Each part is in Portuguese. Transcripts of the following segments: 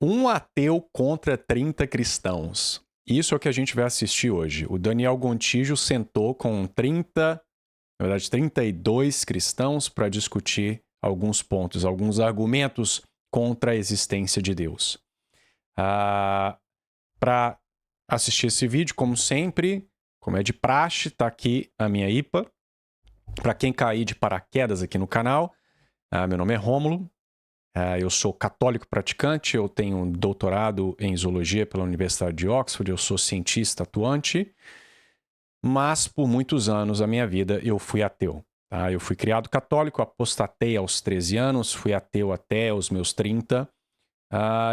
Um ateu contra 30 cristãos. Isso é o que a gente vai assistir hoje. O Daniel Gontijo sentou com 32 cristãos para discutir alguns pontos, alguns argumentos contra a existência de Deus. Para assistir esse vídeo, como sempre, como é de praxe, está aqui a minha IPA. Para quem cair de paraquedas aqui no canal, meu nome é Rômulo. Eu sou católico praticante, eu tenho um doutorado em zoologia pela Universidade de Oxford, eu sou cientista atuante, mas por muitos anos da minha vida eu fui ateu. Tá? Eu fui criado católico, apostatei aos 13 anos, fui ateu até os meus 30,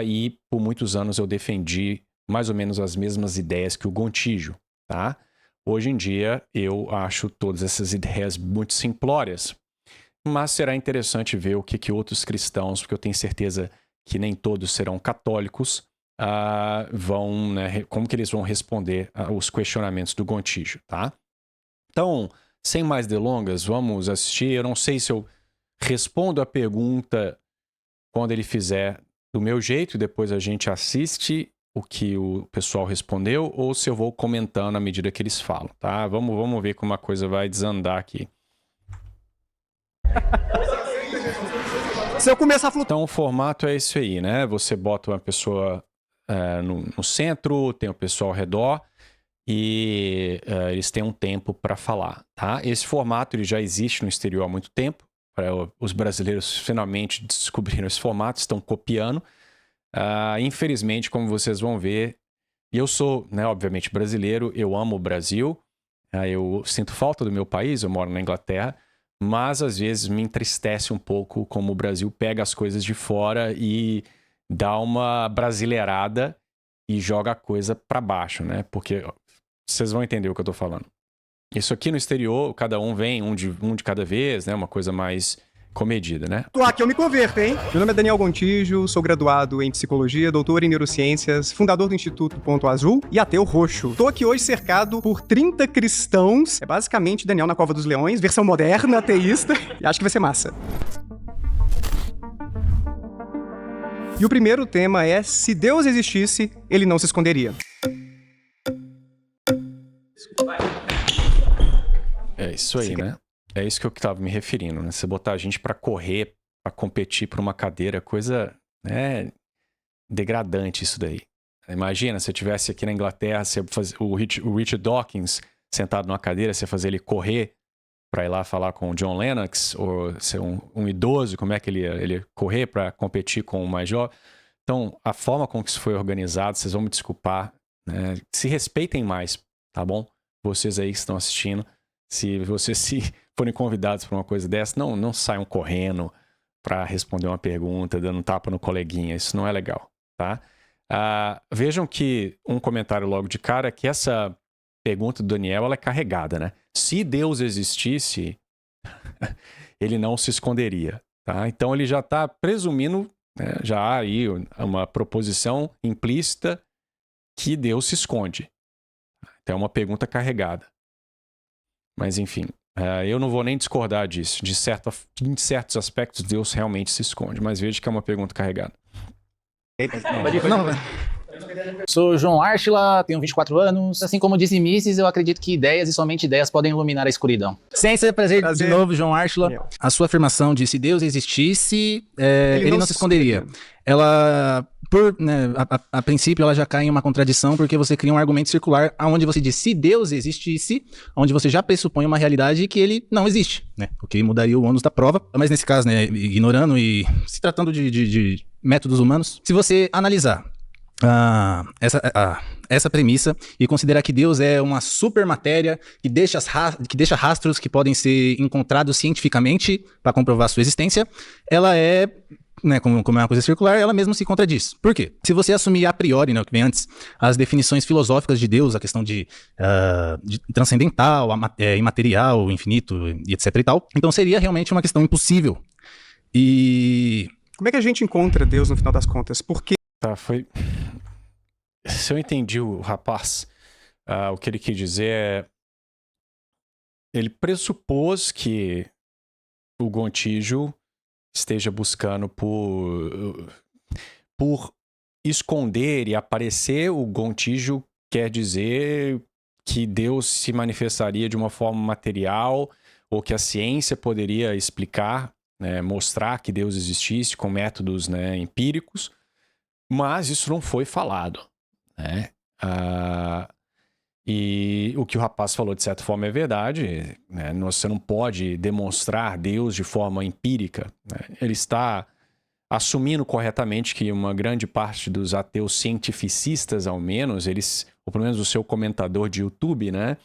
e por muitos anos eu defendi mais ou menos as mesmas ideias que o Gontijo. Tá? Hoje em dia eu acho todas essas ideias muito simplórias, mas será interessante ver o que outros cristãos, porque eu tenho certeza que nem todos serão católicos, vão, né, como que eles vão responder aos questionamentos do Gontijo, tá? Então, sem mais delongas, vamos assistir. Eu não sei se eu respondo a pergunta quando ele fizer do meu jeito, e depois a gente assiste o que o pessoal respondeu, ou se eu vou comentando à medida que eles falam, tá? Vamos ver como a coisa vai desandar aqui. Se eu começar a flutuar... Então o formato é esse aí, né? Você bota uma pessoa no centro, tem o pessoal ao redor e eles têm um tempo para falar, tá? Esse formato ele já existe no exterior há muito tempo. Os brasileiros finalmente descobriram esse formato, estão copiando. Infelizmente, como vocês vão ver, e eu sou, né, obviamente, brasileiro, eu amo o Brasil, eu sinto falta do meu país, eu moro na Inglaterra, mas às vezes me entristece um pouco como o Brasil pega as coisas de fora e dá uma brasileirada e joga a coisa para baixo, né? Porque vocês vão entender o que eu tô falando. Isso aqui no exterior, cada um vem, um de cada vez, né? Uma coisa mais comedida, né? Aqui eu me converto, hein? Meu nome é Daniel Gontijo, sou graduado em psicologia, doutor em neurociências, fundador do Instituto Ponto Azul e ateu roxo. Tô aqui hoje cercado por 30 cristãos. É basicamente Daniel na Cova dos Leões, versão moderna, ateísta. E acho que vai ser massa. E o primeiro tema é: se Deus existisse, ele não se esconderia. É isso aí, né? É isso que eu estava me referindo, né? Você botar a gente para correr, para competir por uma cadeira, coisa, né, degradante isso daí. Imagina, se eu estivesse aqui na Inglaterra, o Richard Dawkins sentado numa cadeira, você fazer ele correr para ir lá falar com o John Lennox, ou ser um idoso, como é que ele ia correr para competir com o mais jovem. Então, a forma com que isso foi organizado, vocês vão me desculpar, né? Se respeitem mais, tá bom? Vocês aí que estão assistindo, se vocês forem convidados para uma coisa dessa, não saiam correndo para responder uma pergunta, dando um tapa no coleguinha, isso não é legal, tá? Vejam que um comentário logo de cara é que essa pergunta do Daniel, ela é carregada, né? Se Deus existisse, ele não se esconderia, tá? Então ele já está presumindo, né, já há aí uma proposição implícita que Deus se esconde. Então é uma pergunta carregada. Mas enfim, eu não vou nem discordar disso. Em certos aspectos, Deus realmente se esconde, mas veja que é uma pergunta carregada. Não, sou João Árchila, tenho 24 anos. Assim como disse Mises, eu acredito que ideias e somente ideias podem iluminar a escutação. Ciência, prazer de novo, João Árchila. A sua afirmação de se Deus existisse, ele não se esconderia. Ela, a princípio, ela já cai em uma contradição, porque você cria um argumento circular onde você diz se Deus existisse, onde você já pressupõe uma realidade que ele não existe, né? O que mudaria o ônus da prova. Mas nesse caso, né, ignorando e se tratando de métodos humanos, se você analisar essa premissa e considerar que Deus é uma supermatéria que deixa rastros que podem ser encontrados cientificamente para comprovar sua existência, ela é, né, como é uma coisa circular, ela mesma se contradiz. Por quê? Se você assumir a priori, né, o que vem antes, as definições filosóficas de Deus, a questão de transcendental, imaterial, infinito e etc e tal, então seria realmente uma questão impossível. E como é que a gente encontra Deus no final das contas? Porque Tá, foi... Se eu entendi o rapaz, o que ele quis dizer é... Ele pressupôs que o Gontijo esteja buscando por esconder e aparecer o Gontijo quer dizer que Deus se manifestaria de uma forma material ou que a ciência poderia explicar, né, mostrar que Deus existisse com métodos, né, empíricos, mas isso não foi falado, né? E o que o rapaz falou, de certa forma, é verdade, né? Você não pode demonstrar Deus de forma empírica, né? Ele está assumindo corretamente que uma grande parte dos ateus cientificistas, ao menos, ou pelo menos o seu comentador de YouTube, né?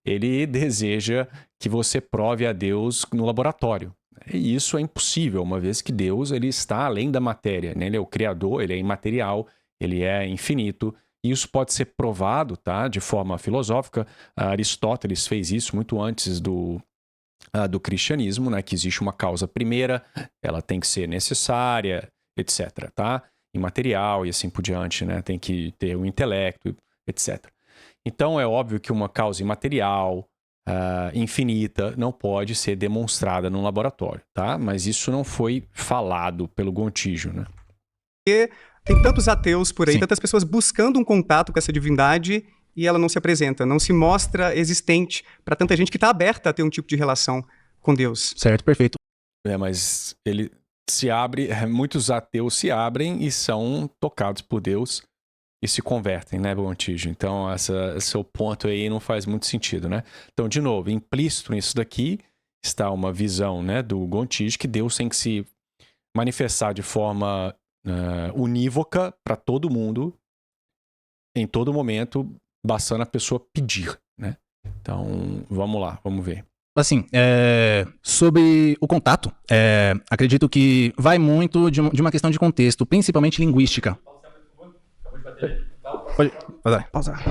Ele deseja que você prove a Deus no laboratório. E isso é impossível, uma vez que Deus ele está além da matéria, né? Ele é o criador, ele é imaterial, ele é infinito. E isso pode ser provado, tá? De forma filosófica. Aristóteles fez isso muito antes do cristianismo, né? Que existe uma causa primeira, ela tem que ser necessária, etc. Tá? Imaterial e assim por diante, né? Tem que ter o intelecto, etc. Então é óbvio que uma causa imaterial, infinita, não pode ser demonstrada num laboratório, tá? Mas isso não foi falado pelo Gontijo, né? Tem tantos ateus por aí, Sim. tantas pessoas buscando um contato com essa divindade e ela não se apresenta, não se mostra existente para tanta gente que está aberta a ter um tipo de relação com Deus. Certo, perfeito. Mas ele se abre, muitos ateus se abrem e são tocados por Deus e se convertem, né, Gontijo? Então, esse seu ponto aí não faz muito sentido, né? Então, de novo, implícito nisso daqui está uma visão, né, do Gontijo que Deus tem que se manifestar de forma unívoca para todo mundo, em todo momento, bastando a pessoa pedir, né? Então, vamos lá, vamos ver. Assim, sobre o contato, acredito que vai muito de uma questão de contexto, principalmente linguística. Pode pausar.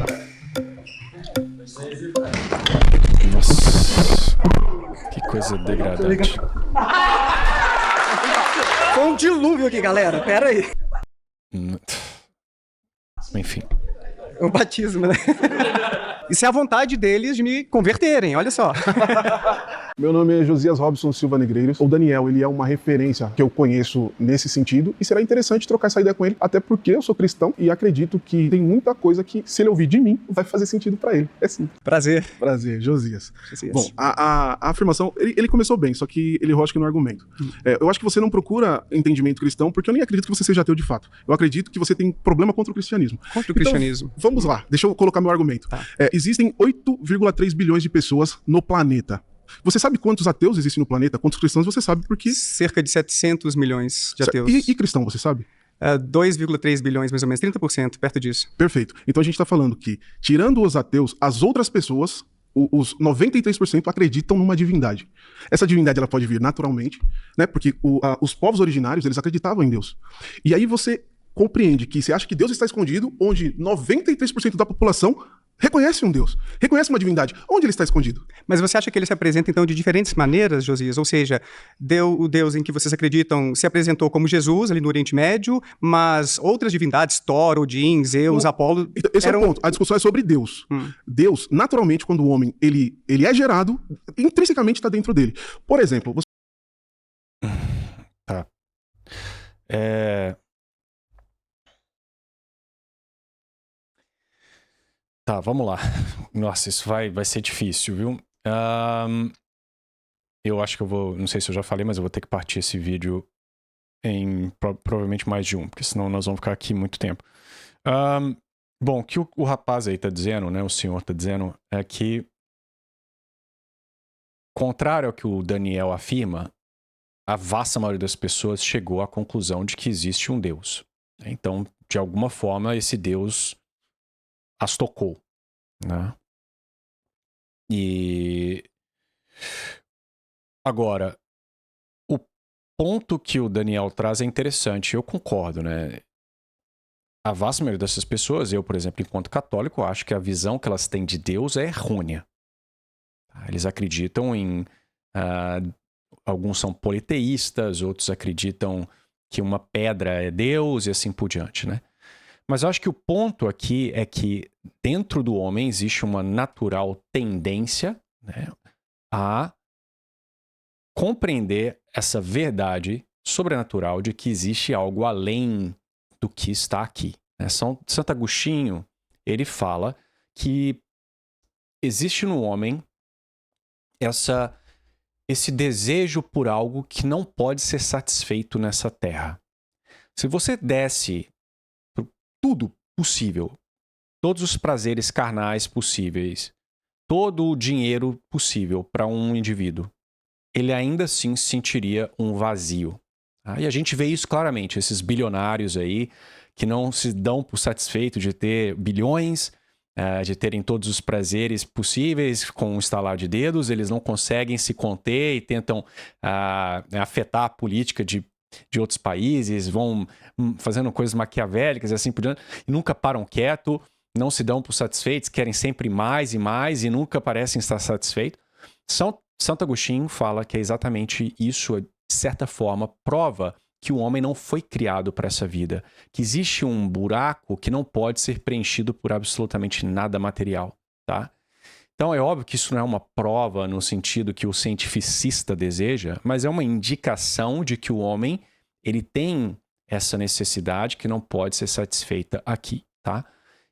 Nossa, que coisa degradante. Foi um dilúvio aqui, galera. Pera aí. Enfim. O batismo, né? Isso é a vontade deles de me converterem, olha só. Meu nome é Josias Robson Silva Negreiros. O Daniel, ele é uma referência que eu conheço nesse sentido e será interessante trocar essa ideia com ele, até porque eu sou cristão e acredito que tem muita coisa que, se ele ouvir de mim, vai fazer sentido pra ele. É sim. Prazer. Prazer, Josias. Bom, a afirmação, ele começou bem, só que ele errou acho que no argumento. Eu acho que você não procura entendimento cristão, porque eu nem acredito que você seja ateu de fato. Eu acredito que você tem problema contra o cristianismo. Contra o cristianismo. Vamos lá, deixa eu colocar meu argumento. Tá. Existem 8,3 bilhões de pessoas no planeta. Você sabe quantos ateus existem no planeta? Quantos cristãos você sabe? Porque... Cerca de 700 milhões de ateus. E cristão, você sabe? 2,3 bilhões, mais ou menos, 30%, perto disso. Perfeito. Então a gente está falando que, tirando os ateus, as outras pessoas, os 93% acreditam numa divindade. Essa divindade ela pode vir naturalmente, né? Porque os povos originários, eles acreditavam em Deus. E aí você compreende que você acha que Deus está escondido, onde 93% da população reconhece um Deus, reconhece uma divindade. Onde ele está escondido? Mas você acha que ele se apresenta, então, de diferentes maneiras, Josias? Ou seja, o Deus em que vocês acreditam se apresentou como Jesus, ali no Oriente Médio, mas outras divindades, Thor, Odin, Zeus, Apolo... Esse é o ponto. A discussão é sobre Deus. Deus, naturalmente, quando o homem ele é gerado, intrinsecamente está dentro dele. Por exemplo... Tá. Tá, vamos lá. Nossa, isso vai ser difícil, viu? Eu acho que eu vou... Não sei se eu já falei, mas eu vou ter que partir esse vídeo em provavelmente mais de um, porque senão nós vamos ficar aqui muito tempo. Bom, o que o rapaz aí tá dizendo, né? O senhor tá dizendo é que, contrário ao que o Daniel afirma, a vasta maioria das pessoas chegou à conclusão de que existe um Deus. Então, de alguma forma, esse Deus as tocou, né? E agora, o ponto que o Daniel traz é interessante, eu concordo, né? A vasta maioria dessas pessoas, eu, por exemplo, enquanto católico, acho que a visão que elas têm de Deus é errônea. Eles acreditam em... alguns são politeístas, outros acreditam que uma pedra é Deus e assim por diante, né? Mas eu acho que o ponto aqui é que dentro do homem existe uma natural tendência, né, a compreender essa verdade sobrenatural de que existe algo além do que está aqui. Santo Agostinho, ele fala que existe no homem esse desejo por algo que não pode ser satisfeito nessa terra. Se você desse tudo possível, todos os prazeres carnais possíveis, todo o dinheiro possível para um indivíduo, ele ainda assim sentiria um vazio. E a gente vê isso claramente, esses bilionários aí que não se dão por satisfeito de ter bilhões, de terem todos os prazeres possíveis com um estalar de dedos, eles não conseguem se conter e tentam afetar a política de outros países, vão fazendo coisas maquiavélicas e assim por diante, e nunca param quieto, não se dão por satisfeitos, querem sempre mais e mais e nunca parecem estar satisfeitos. Santo Agostinho fala que é exatamente isso, de certa forma, prova que o homem não foi criado para essa vida, que existe um buraco que não pode ser preenchido por absolutamente nada material, tá? Então é óbvio que isso não é uma prova no sentido que o cientificista deseja, mas é uma indicação de que o homem ele tem essa necessidade que não pode ser satisfeita aqui, tá?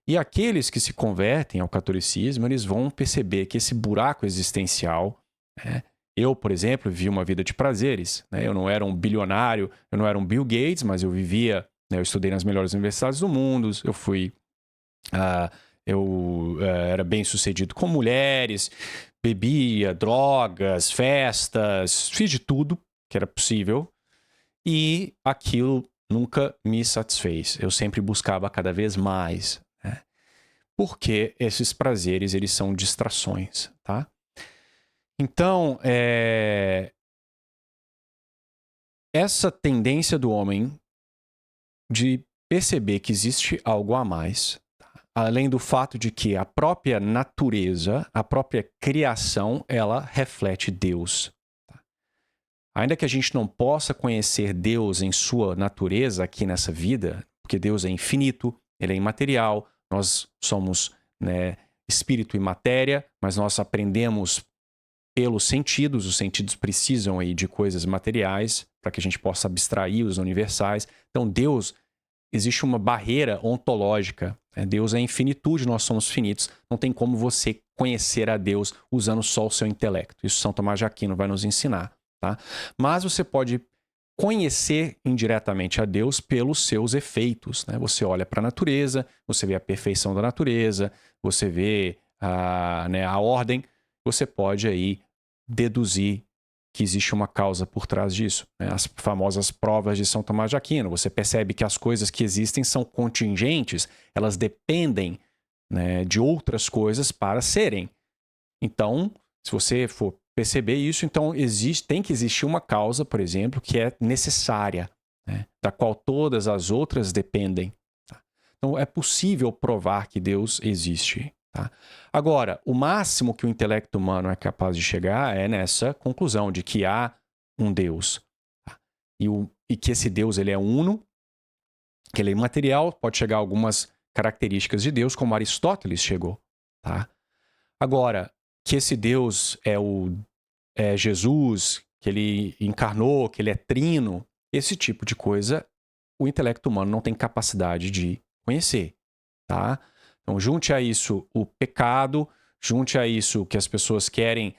E aqueles que se convertem ao catolicismo, eles vão perceber que esse buraco existencial, eu, por exemplo, vivi uma vida de prazeres, eu não era um bilionário, eu não era um Bill Gates, mas eu vivia, eu estudei nas melhores universidades do mundo, eu fui... Eu era bem sucedido com mulheres, bebia, drogas, festas, fiz de tudo que era possível e aquilo nunca me satisfez. Eu sempre buscava cada vez mais, porque esses prazeres, eles são distrações, tá? Então, essa tendência do homem de perceber que existe algo a mais, além do fato de que a própria natureza, a própria criação, ela reflete Deus. Ainda que a gente não possa conhecer Deus em sua natureza aqui nessa vida, porque Deus é infinito, ele é imaterial, nós somos espírito e matéria, mas nós aprendemos pelos sentidos, os sentidos precisam aí de coisas materiais para que a gente possa abstrair os universais. Então Deus, existe uma barreira ontológica. Deus é infinitude, nós somos finitos. Não tem como você conhecer a Deus usando só o seu intelecto. Isso São Tomás de Aquino vai nos ensinar. Tá? Mas você pode conhecer indiretamente a Deus pelos seus efeitos. Você olha para a natureza, você vê a perfeição da natureza, você vê a ordem, você pode aí deduzir que existe uma causa por trás disso. As famosas provas de São Tomás de Aquino. Você percebe que as coisas que existem são contingentes, elas dependem de outras coisas para serem. Então, se você for perceber isso, então tem que existir uma causa, por exemplo, que é necessária, da qual todas as outras dependem. Tá? Então, é possível provar que Deus existe. Tá? Agora, o máximo que o intelecto humano é capaz de chegar é nessa conclusão de que há um Deus. Tá? E que esse Deus ele é uno, que ele é imaterial, pode chegar a algumas características de Deus, como Aristóteles chegou. Tá? Agora, que esse Deus é Jesus, que ele encarnou, que ele é trino, esse tipo de coisa o intelecto humano não tem capacidade de conhecer. Tá? Então, junte a isso o pecado, junte a isso que as pessoas querem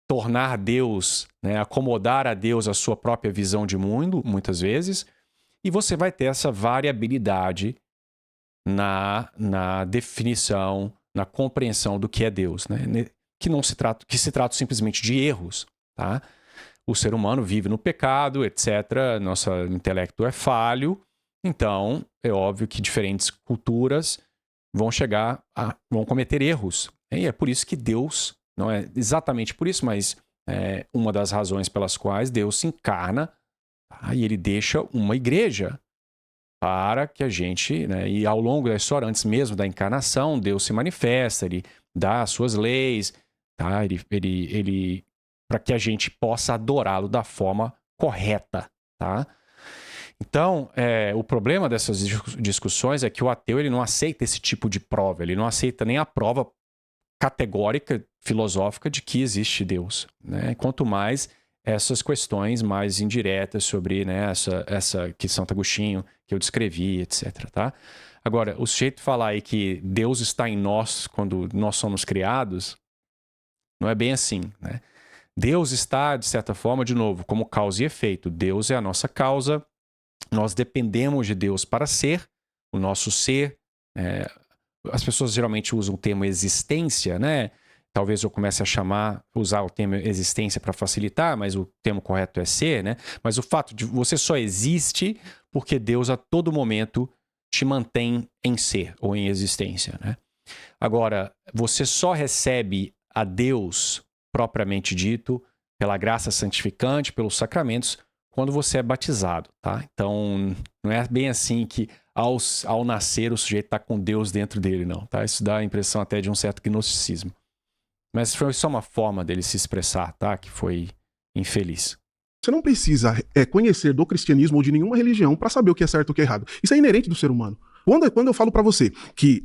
tornar Deus, acomodar a Deus a sua própria visão de mundo, muitas vezes, e você vai ter essa variabilidade na definição, na compreensão do que é Deus, que se trata simplesmente de erros. Tá? O ser humano vive no pecado, etc. Nosso intelecto é falho, então é óbvio que diferentes culturas vão cometer erros. E é por isso que Deus, não é exatamente por isso, mas é uma das razões pelas quais Deus se encarna, e ele deixa uma igreja para que a gente, e ao longo da história, antes mesmo da encarnação, Deus se manifesta, ele dá as suas leis, tá? Ele para que a gente possa adorá-lo da forma correta, tá? Então, o problema dessas discussões é que o ateu ele não aceita esse tipo de prova, ele não aceita nem a prova categórica, filosófica de que existe Deus. Quanto mais essas questões mais indiretas sobre essa que Santo Agostinho que eu descrevi, etc, tá? Agora, o sujeito falar aí que Deus está em nós quando nós somos criados, não é bem assim, né? Deus está, de certa forma, de novo, como causa e efeito. Deus é a nossa causa, nós dependemos de Deus para ser, o nosso ser. As pessoas geralmente usam o termo existência, né? Talvez eu comece a usar o termo existência para facilitar, mas o termo correto é ser, né? Mas o fato de você só existe porque Deus a todo momento te mantém em ser ou em existência, né? Agora, você só recebe a Deus propriamente dito pela graça santificante, pelos sacramentos, quando você é batizado, tá? Então, não é bem assim que ao nascer o sujeito está com Deus dentro dele, não, tá? Isso dá a impressão até de um certo gnosticismo. Mas foi só uma forma dele se expressar, tá? Que foi infeliz. Você não precisa conhecer do cristianismo ou de nenhuma religião para saber o que é certo e o que é errado. Isso é inerente do ser humano. Quando eu falo para você que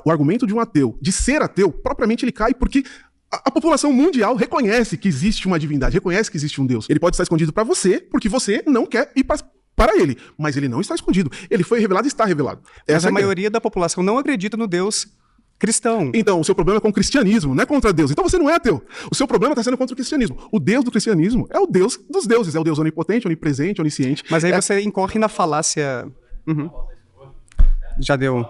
o argumento de um ateu, de ser ateu, propriamente ele cai porque a população mundial reconhece que existe uma divindade, reconhece que existe um Deus. Ele pode estar escondido para você porque você não quer ir para ele, mas ele não está escondido. Ele foi revelado e está revelado. Mas a maioria da população não acredita no Deus cristão. Então, o seu problema é com o cristianismo, não é contra Deus. Então você não é ateu. O seu problema está sendo contra o cristianismo. O Deus do cristianismo é o Deus dos deuses. É o Deus onipotente, onipresente, onisciente. Mas aí você incorre na falácia... Já deu.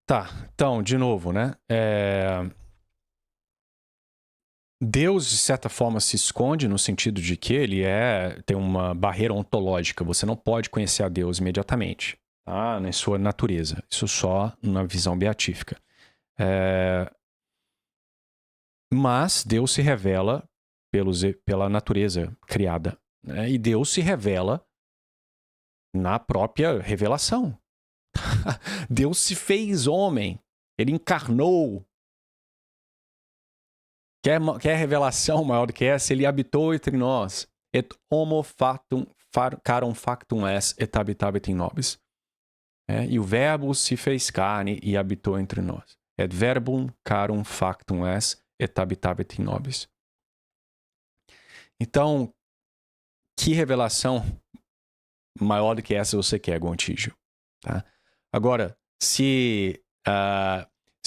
Tá, então, de novo, né? Deus, de certa forma, se esconde no sentido de que ele tem uma barreira ontológica. Você não pode conhecer a Deus imediatamente, tá? Na sua natureza. Isso só na visão beatífica. Mas Deus se revela pela natureza criada, né? E Deus se revela na própria revelação. Deus se fez homem. Ele encarnou. Quer revelação maior do que essa? Ele habitou entre nós. Et homo factum, carum factum est, et habitabit in nobis. E o verbo se fez carne e habitou entre nós. Et verbum carum factum est, et habitabit in nobis. Então, que revelação maior do que essa você quer, Gontijo? Tá? Agora, se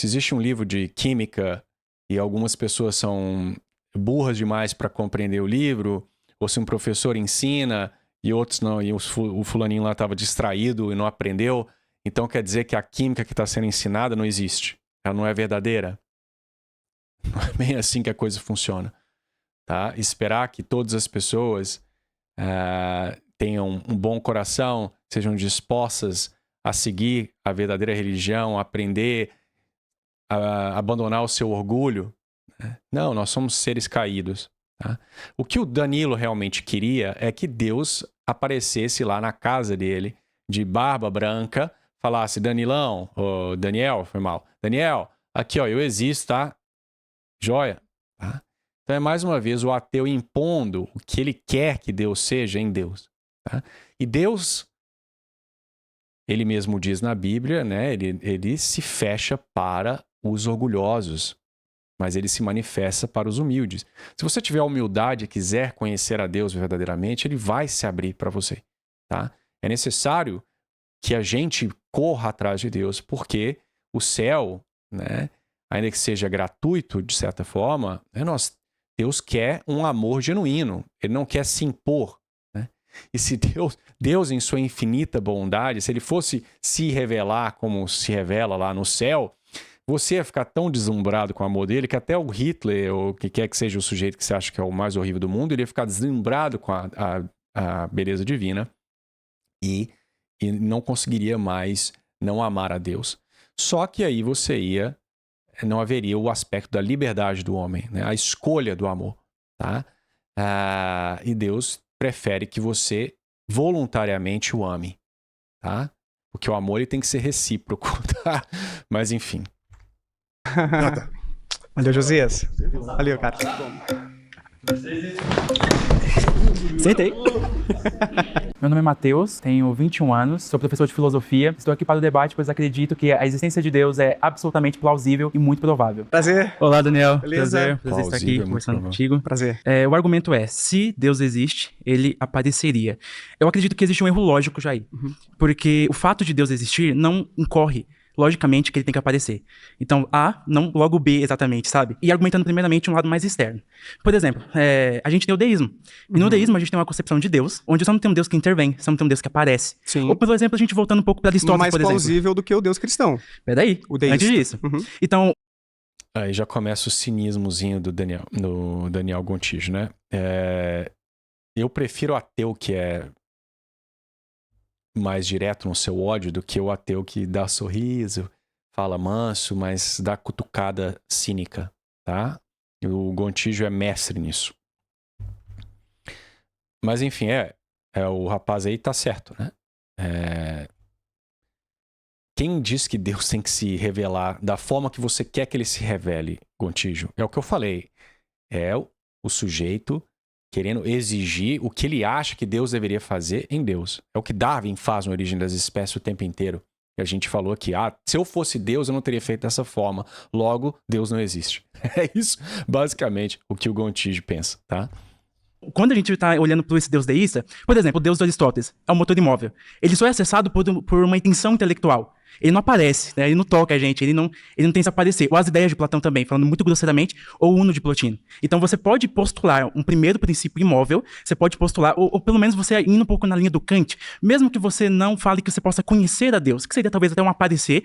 existe um livro de química e algumas pessoas são burras demais para compreender o livro, ou se um professor ensina e outros não, e o fulaninho lá estava distraído e não aprendeu, então quer dizer que a química que está sendo ensinada não existe. Ela não é verdadeira. Não é bem assim que a coisa funciona. Tá? Esperar que todas as pessoas tenham um bom coração, sejam dispostas a seguir a verdadeira religião, a aprender, a abandonar o seu orgulho. Né? Não, nós somos seres caídos. Tá? O que o Danilo realmente queria é que Deus aparecesse lá na casa dele, de barba branca, falasse: Danilão, ou Daniel, foi mal. Daniel, aqui ó, eu existo, tá? Joia. Tá? Então é mais uma vez o ateu impondo o que ele quer que Deus seja em Deus. Tá? E Deus, ele mesmo diz na Bíblia, né? Ele se fecha para os orgulhosos, mas ele se manifesta para os humildes. Se você tiver a humildade e quiser conhecer a Deus verdadeiramente, ele vai se abrir para você. Tá? É necessário que a gente corra atrás de Deus, porque o céu, né, ainda que seja gratuito, de certa forma, Deus quer um amor genuíno. Ele não quer se impor. Né? E se Deus, em sua infinita bondade, se ele fosse se revelar como se revela lá no céu, você ia ficar tão deslumbrado com o amor dele que até o Hitler, ou que quer que seja o sujeito que você acha que é o mais horrível do mundo, ele ia ficar deslumbrado com a beleza divina e não conseguiria mais não amar a Deus. Só que aí não haveria o aspecto da liberdade do homem, né? A escolha do amor. Tá? E Deus prefere que você voluntariamente o ame. Tá? Porque o amor ele tem que ser recíproco. Tá? Mas enfim. Valeu, Josias. Valeu, cara. Acertei. Meu nome é Matheus, tenho 21 anos, sou professor de filosofia. Estou aqui para o debate, pois acredito que a existência de Deus é absolutamente plausível e muito provável. Prazer. Olá, Daniel. Beleza? Prazer estar aqui conversando contigo. Prazer. O argumento é, se Deus existe, ele apareceria. Eu acredito que existe um erro lógico já aí. Porque o fato de Deus existir não incorre logicamente que ele tem que aparecer. Então, A, não logo B exatamente, sabe? E argumentando primeiramente um lado mais externo. Por exemplo, a gente tem o deísmo. E no deísmo a gente tem uma concepção de Deus, onde só não tem um Deus que intervém, só não tem um Deus que aparece. Sim. Ou, por exemplo, a gente voltando um pouco para Aristóteles, mais por exemplo. plausível do que o Deus cristão. Peraí, O deísta. antes disso. Então... Aí já começa o cinismozinho do Daniel Gontijo, né? Eu prefiro o ateu que é mais direto no seu ódio do que o ateu que dá sorriso, fala manso, mas dá cutucada cínica, tá? E o Gontijo é mestre nisso. Mas enfim, o rapaz aí tá certo, né? Quem diz que Deus tem que se revelar da forma que você quer que ele se revele, Gontijo? É o que eu falei. É o sujeito querendo exigir o que ele acha que Deus deveria fazer em Deus. É o que Darwin faz na Origem das Espécies o tempo inteiro. E a gente falou aqui, se eu fosse Deus, eu não teria feito dessa forma. Logo, Deus não existe. É isso, basicamente, o que o Gontijo pensa, tá? Quando a gente está olhando para esse Deus deísta, por exemplo, o Deus de Aristóteles é um motor imóvel. Ele só é acessado por uma intenção intelectual. Ele não aparece, né? Ele não toca a gente, ele não tem se aparecer. Ou as ideias de Platão também, falando muito grosseiramente, ou o Uno de Plotino. Então você pode postular um primeiro princípio imóvel, você pode postular, ou pelo menos você indo um pouco na linha do Kant, mesmo que você não fale que você possa conhecer a Deus, que seria talvez até um aparecer,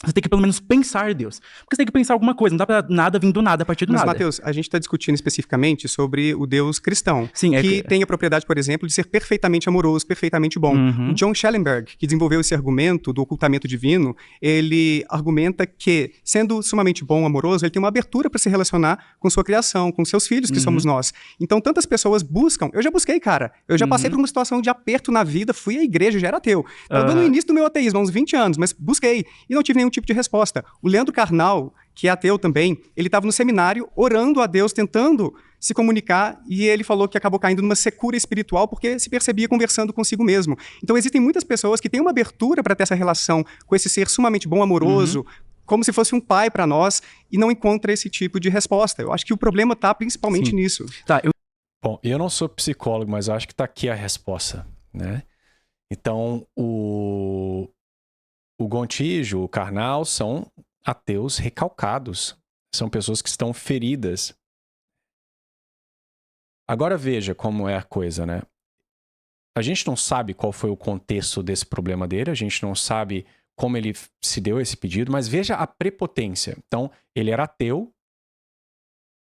você tem que pelo menos pensar Deus. Porque você tem que pensar alguma coisa, não dá pra nada vir do nada, a partir do nada. Mas, Matheus, a gente está discutindo especificamente sobre o Deus cristão. Sim, que tem a propriedade, por exemplo, de ser perfeitamente amoroso, perfeitamente bom. O John Schellenberg, que desenvolveu esse argumento do ocultamento divino, ele argumenta que, sendo sumamente bom, amoroso, ele tem uma abertura para se relacionar com sua criação, com seus filhos, que somos nós. Então, tantas pessoas buscam. Eu já busquei, cara. Eu já passei por uma situação de aperto na vida, fui à igreja, já era ateu. Estava no início do meu ateísmo, há uns 20 anos, mas busquei e não tive nenhum tipo de resposta. O Leandro Carnal, que é ateu também, ele estava no seminário orando a Deus, tentando se comunicar, e ele falou que acabou caindo numa secura espiritual porque se percebia conversando consigo mesmo. Então existem muitas pessoas que têm uma abertura para ter essa relação com esse ser sumamente bom, amoroso, como se fosse um pai para nós, e não encontra esse tipo de resposta. Eu acho que o problema está principalmente nisso. Bom, eu não sou psicólogo, mas eu acho que está aqui a resposta, né? Então, o Gontijo, o Karnal, são ateus recalcados. São pessoas que estão feridas. Agora veja como é a coisa, né? A gente não sabe qual foi o contexto desse problema dele, a gente não sabe como ele se deu esse pedido, mas veja a prepotência. Então, ele era ateu,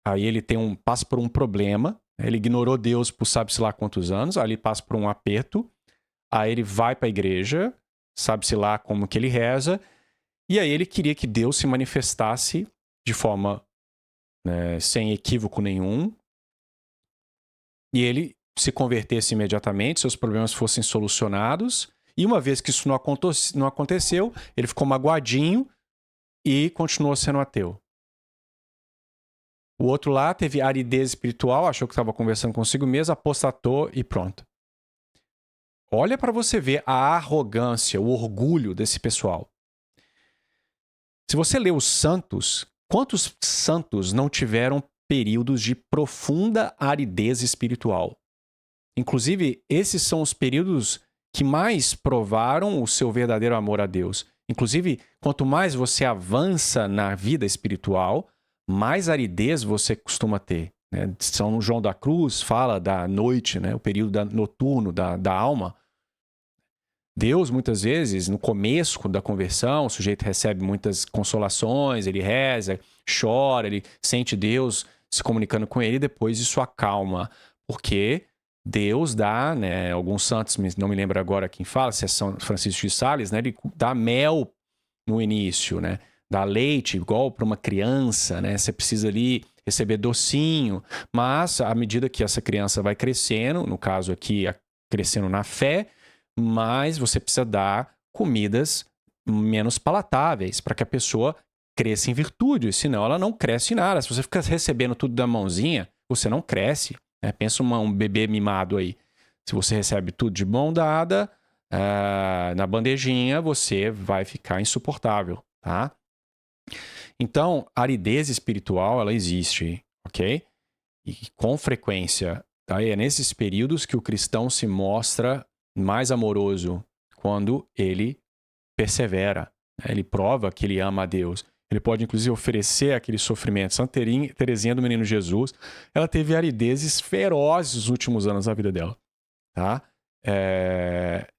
aí ele passa por um problema, ele ignorou Deus por sabe-se lá quantos anos, aí ele passa por um aperto, aí ele vai para a igreja, sabe-se lá como que ele reza, e aí ele queria que Deus se manifestasse de forma, né, sem equívoco nenhum, e ele se convertesse imediatamente, seus problemas fossem solucionados, e uma vez que isso não aconteceu, ele ficou magoadinho e continuou sendo ateu. O outro lá teve aridez espiritual, achou que estava conversando consigo mesmo, apostatou e pronto. Olha para você ver a arrogância, o orgulho desse pessoal. Se você lê os santos, quantos santos não tiveram períodos de profunda aridez espiritual? Inclusive, esses são os períodos que mais provaram o seu verdadeiro amor a Deus. Inclusive, quanto mais você avança na vida espiritual, mais aridez você costuma ter, né? São João da Cruz fala da noite, né? O período noturno da alma. Deus, muitas vezes, no começo da conversão, o sujeito recebe muitas consolações, ele reza, chora, ele sente Deus se comunicando com ele, e depois isso acalma. Porque Deus dá, né, alguns santos, não me lembro agora quem fala, se é São Francisco de Sales, né, ele dá mel no início, né, dá leite igual para uma criança, né, você precisa ali receber docinho, mas à medida que essa criança vai crescendo, no caso aqui, crescendo na fé, mas você precisa dar comidas menos palatáveis para que a pessoa cresça em virtude, senão ela não cresce em nada. Se você fica recebendo tudo da mãozinha, você não cresce. Pensa um bebê mimado aí. Se você recebe tudo de mão dada, na bandejinha, você vai ficar insuportável, tá? Então, a aridez espiritual, ela existe, ok? E com frequência, tá? É nesses períodos que o cristão se mostra mais amoroso, quando ele persevera, né? Ele prova que ele ama a Deus. Ele pode, inclusive, oferecer aquele sofrimento. Santa Teresinha do Menino Jesus, ela teve aridezes ferozes nos últimos anos da vida dela, tá?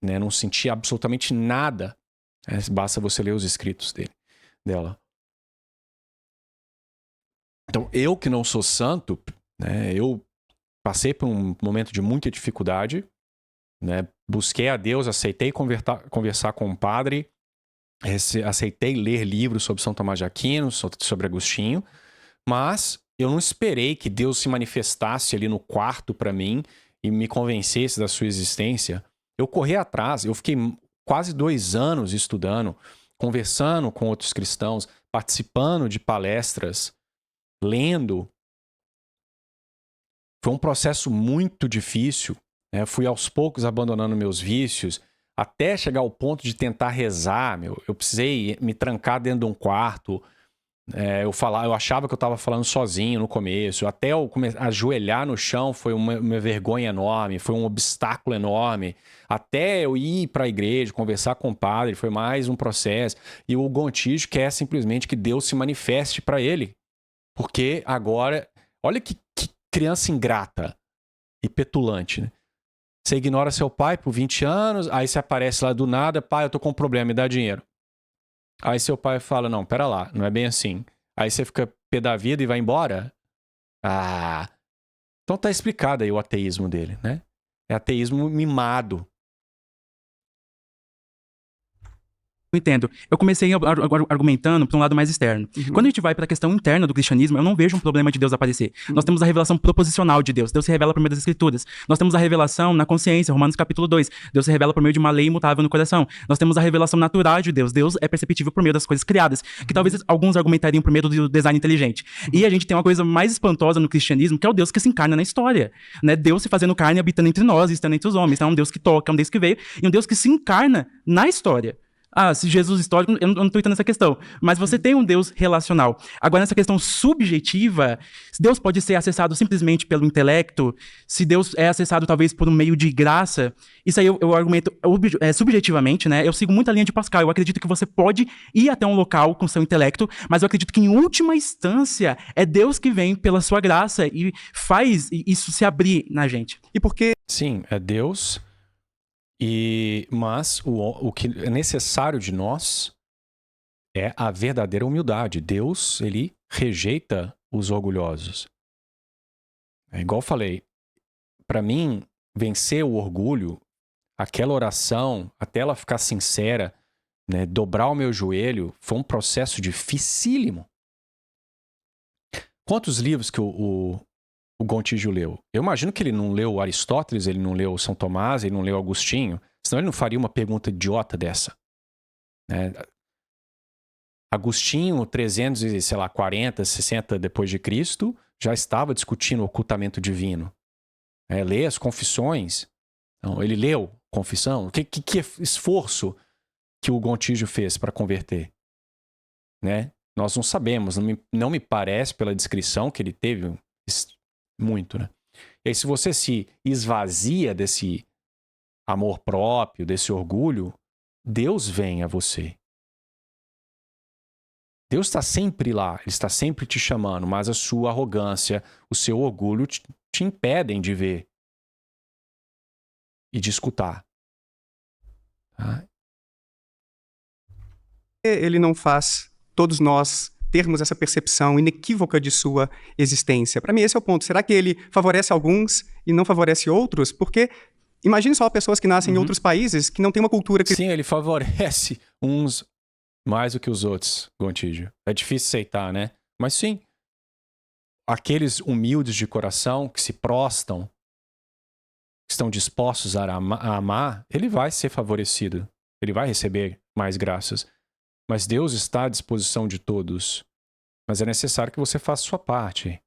Né? Não sentia absolutamente nada. Basta você ler os escritos dela. Então, eu que não sou santo, né? Eu passei por um momento de muita dificuldade, né? Busquei a Deus, aceitei conversar com um padre, aceitei ler livros sobre São Tomás de Aquino, sobre Agostinho, mas eu não esperei que Deus se manifestasse ali no quarto para mim e me convencesse da sua existência. Eu corri atrás, eu fiquei quase 2 anos estudando, conversando com outros cristãos, participando de palestras, lendo. Foi um processo muito difícil, né? Fui aos poucos abandonando meus vícios, até chegar ao ponto de tentar rezar. Eu precisei me trancar dentro de um quarto. Eu achava que eu estava falando sozinho no começo. Até eu ajoelhar no chão foi uma vergonha enorme, foi um obstáculo enorme. Até eu ir para a igreja, conversar com o padre, foi mais um processo. E o Gontijo quer simplesmente que Deus se manifeste para ele. Porque agora, olha que criança ingrata e petulante, né? Você ignora seu pai por 20 anos, aí você aparece lá do nada, pai, eu tô com um problema, me dá dinheiro. Aí seu pai fala, não, pera lá, não é bem assim. Aí você fica pé da vida e vai embora? Então tá explicado aí o ateísmo dele, né? É ateísmo mimado. Eu entendo. Eu comecei argumentando para um lado mais externo. Quando a gente vai para a questão interna do cristianismo, eu não vejo um problema de Deus aparecer. Nós temos a revelação proposicional de Deus. Deus se revela por meio das escrituras. Nós temos a revelação na consciência, Romanos capítulo 2. Deus se revela por meio de uma lei imutável no coração. Nós temos a revelação natural de Deus. Deus é perceptível por meio das coisas criadas, que talvez alguns argumentariam por meio do design inteligente. E a gente tem uma coisa mais espantosa no cristianismo, que é o Deus que se encarna na história, né? Deus se fazendo carne, habitando entre nós, estando entre os homens. É um Deus que toca, é um Deus que veio, e um Deus que se encarna na história. Se Jesus histórico, eu não estou entrando nessa questão. Mas você tem um Deus relacional. Agora, nessa questão subjetiva, se Deus pode ser acessado simplesmente pelo intelecto, se Deus é acessado talvez por um meio de graça, isso aí eu argumento subjetivamente, né? Eu sigo muito a linha de Pascal. Eu acredito que você pode ir até um local com seu intelecto, mas eu acredito que, em última instância, é Deus que vem pela sua graça e faz isso se abrir na gente. E por que... Sim, é Deus... Mas o que é necessário de nós é a verdadeira humildade. Deus, ele rejeita os orgulhosos. É igual eu falei, para mim, vencer o orgulho, aquela oração, até ela ficar sincera, né, dobrar o meu joelho, foi um processo dificílimo. Quantos livros que o Gontijo leu? Eu imagino que ele não leu Aristóteles, ele não leu São Tomás, ele não leu Agostinho, senão ele não faria uma pergunta idiota dessa. Né? Agostinho, 340, 60 depois de Cristo, já estava discutindo o ocultamento divino. Lê as confissões. Então, ele leu confissão. Que esforço que o Gontijo fez para converter? Né? Nós não sabemos, não me parece, pela descrição que ele teve, muito, né? E aí, se você se esvazia desse amor próprio, desse orgulho, Deus vem a você. Deus está sempre lá, Ele está sempre te chamando, mas a sua arrogância, o seu orgulho te impedem de ver e de escutar. Tá? Ele não faz todos nós termos essa percepção inequívoca de sua existência. Para mim, esse é o ponto. Será que ele favorece alguns e não favorece outros? Porque imagine só pessoas que nascem em outros países que não têm uma cultura... Sim, ele favorece uns mais do que os outros, Gontijo. É difícil aceitar, né? Mas sim, aqueles humildes de coração que se prostam, que estão dispostos a amar, ele vai ser favorecido. Ele vai receber mais graças. Mas Deus está à disposição de todos. Mas é necessário que você faça a sua parte.